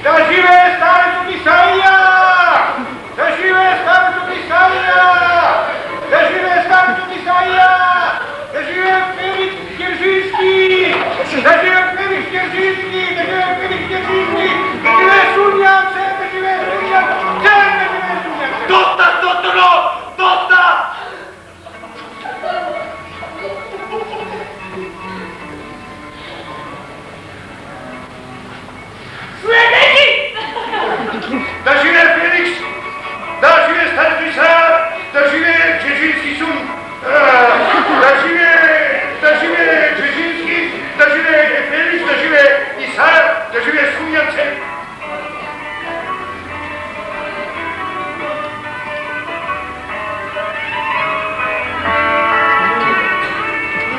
Da žive starcu Misaija! Da žive starcu Misaija! Da žive starcu Misaija! Da žive Felix Dzerzhinski! Da žive Felix Dzerzhinski! Da žive Felix Dzerzhinski! Da žive Sunjance! Da žive Sunjance! Da žive Sunjance! Dosta, dotoro! Dosta! Sljedeći! Da žive Felix! Da žive starci Sar! Da žive Dzerzhinski sun! Da žive Dzerzhinski! Da žive Felix! Da žive Isar! Da žive Sunjance!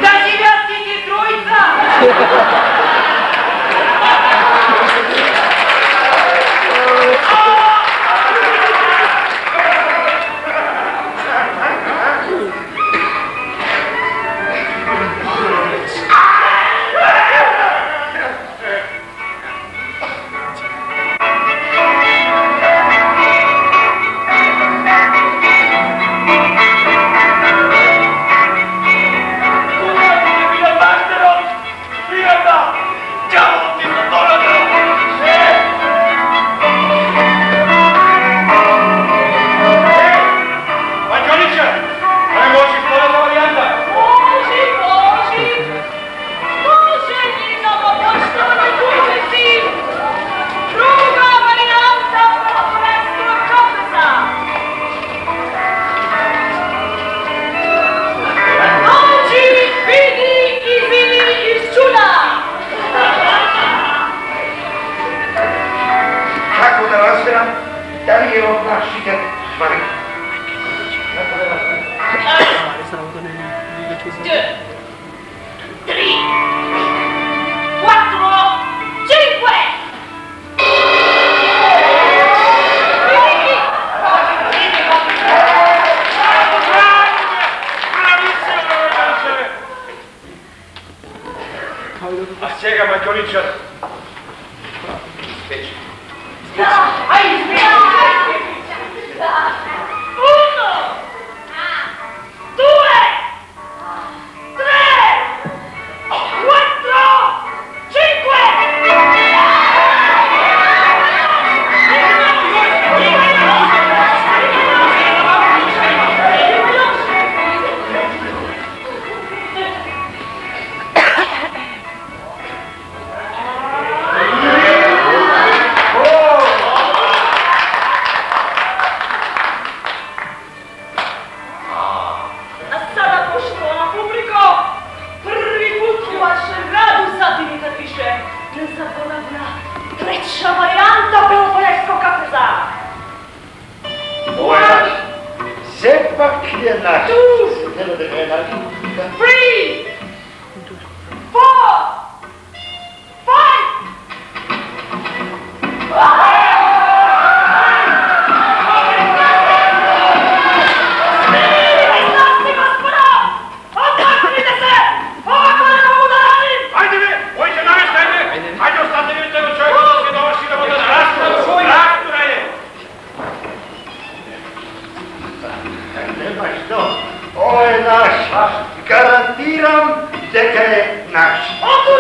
Da živja Titi Trojica! A сега, Mađoničar. Uno! Due! Tre! Quattro! Cinque! Treća varijanta Belofajskog kafeza. Ovo je naš. Sepak je naš. 2, 3, 4, 5. Ovo je naš. Garantiram дека je naš. Otu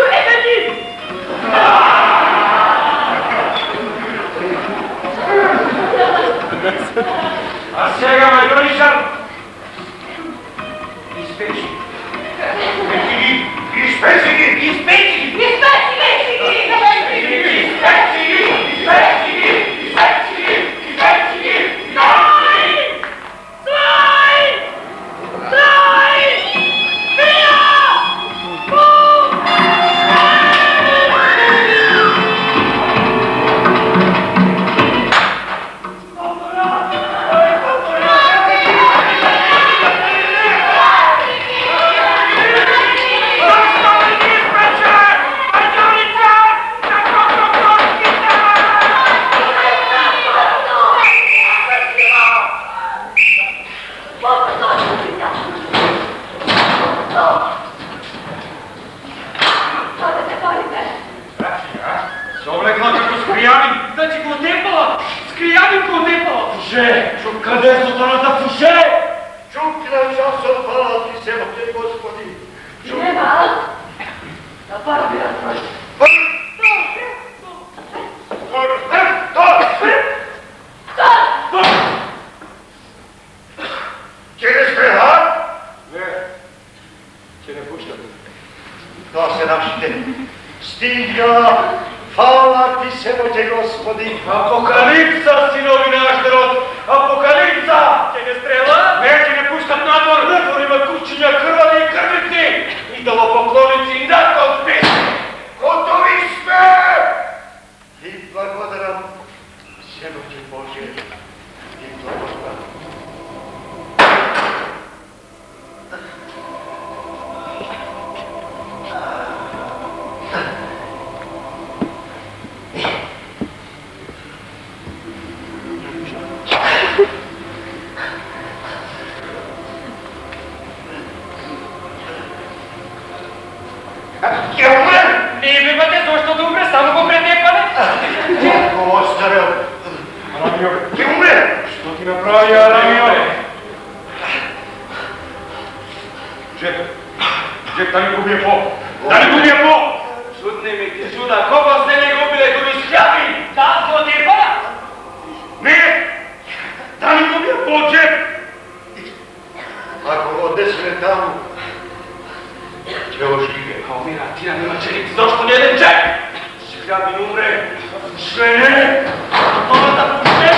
Se oblekla kako skrijavim. Znači go otepala, skrijavim go otepala. Puše, čuk къде са тоната пуше? Чук на часът пала ти се въпте, Господи. Нема! Да пара би разпраши. Через прехар? Не, че не пущат. Това се нашите. Стига! Хвала ти се, Боже Господи! Апокалипса, синови на наш народ! Апокалипса! Ќе не стрела? Не, че не пущат надвор. Надвор има кучиња, крвави и крвници! Идолопоклоници и наркотпи! Готови сме! И благодарам се, Боже Боже, и благодарам. Не бивате, защо да умре, само го претепане. Го оставил. Арамио, Ти умре! що ти направи, Арамио? Джек, да не го бие по! Да не го бие по! Чудни ми ти чуда, кога сте не го биле, го изхляби! Да, го отепана. Не! Да не го бие по, Джек! Ако го десме там, ќе оживе. А умира, тия нема черици, защо не еден Джек? Хляби не умре. Пуше! Това да пуше!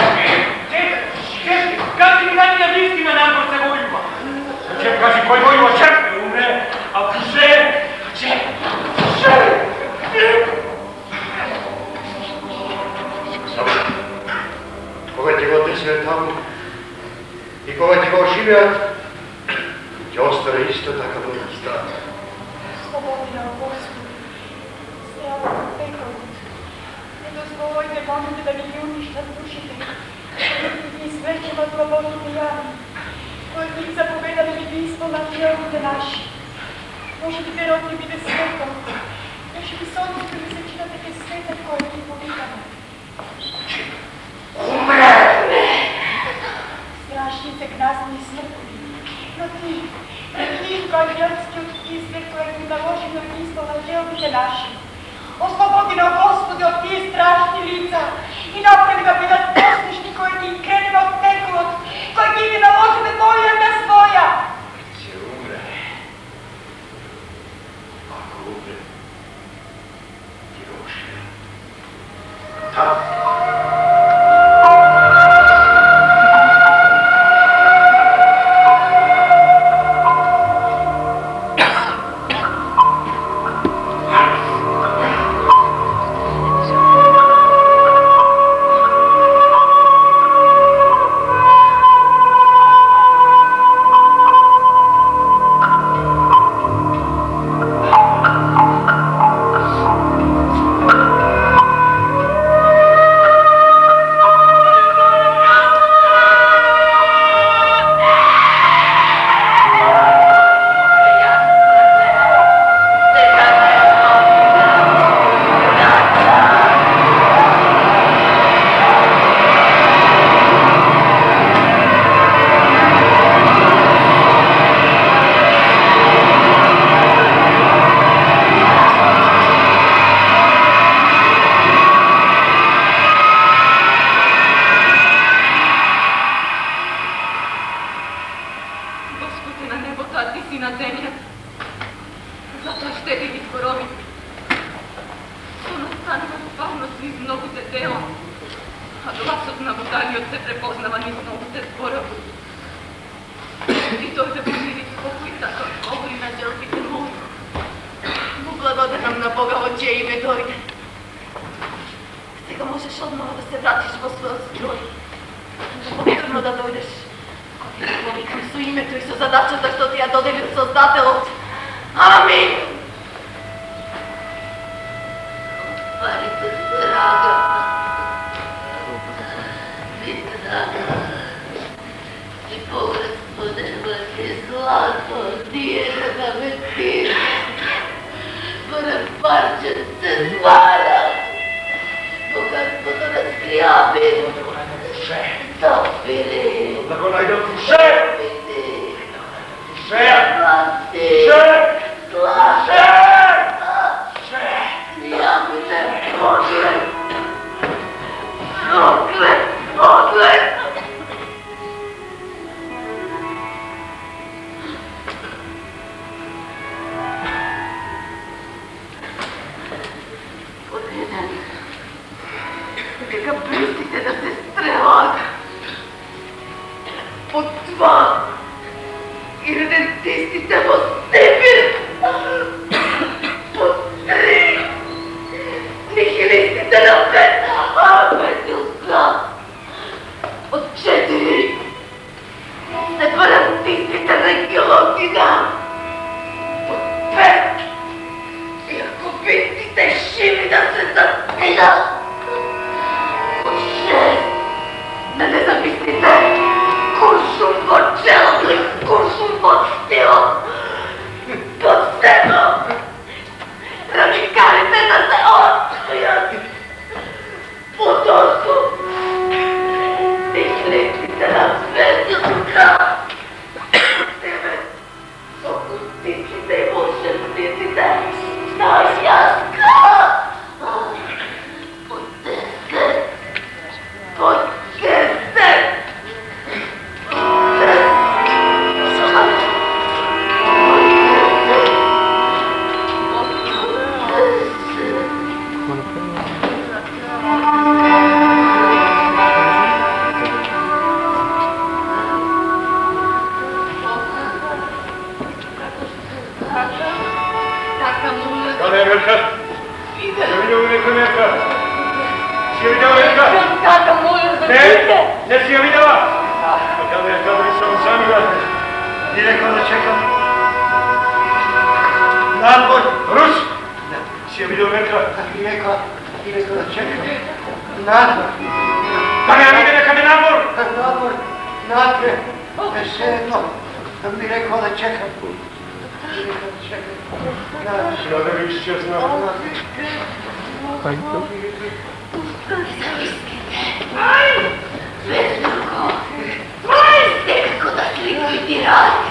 Чек, как си ми дай да виски на нам, се го има? Джек, кажи, кой го има, Джек? Не умре, а пуше! Чек! Кога ќе го десме там и кога ќе го оживеат, ќе остане исто така во стана. Slobodina, Gospodи, сяла на пеколот. Не дозволите мамите да ви uništат душите, които ги извлечеват слободните ями, които ги заповедали убийство на тялите наши. Може би перот ни биде светъл, може би сонцето ми се чина таке светът, който ни повикаме. Умре! Страшните гназни и смъртни, но ти, гърдският изглед, който наложи на убийство на желбите наши. Ослободи на Господи от тия страшни лица и направи да бидат послушни, които ги кренем от пеколот, koji ги наложи да волята своя. Ќе умре. Ако умре, ќе го оживе. Там. Нека пристите да се стрелат. По два иридентистите во Сибир. По три нихилистите на Бетилка. По четири сепаратистите на Гилотина. По пет якобитите живи да се запинат. По шест на независните куршум во челото и куршум во стило. По седмо радикалите да се отстоят. По осмо нихилистите на Бетилка. Окултистите и волшебниците на Яска. По 10. По 10. Къде е Мирка? Си я видял ли Мирка? Си я видяла Мирка? Кака, моля, Не, не си я видяла. А къде е кадри съм сами да? Директно да чекам. Надвор. Рус! Си я видял Мирка? Директно да чекам. Надвор. Да не я видя некъде надвор! Надвор. Не се едно. Да ми рекла да чекам. Директно да чекам. Сега да ви изчезна. Без друго. Това е всеко да се ликвидира.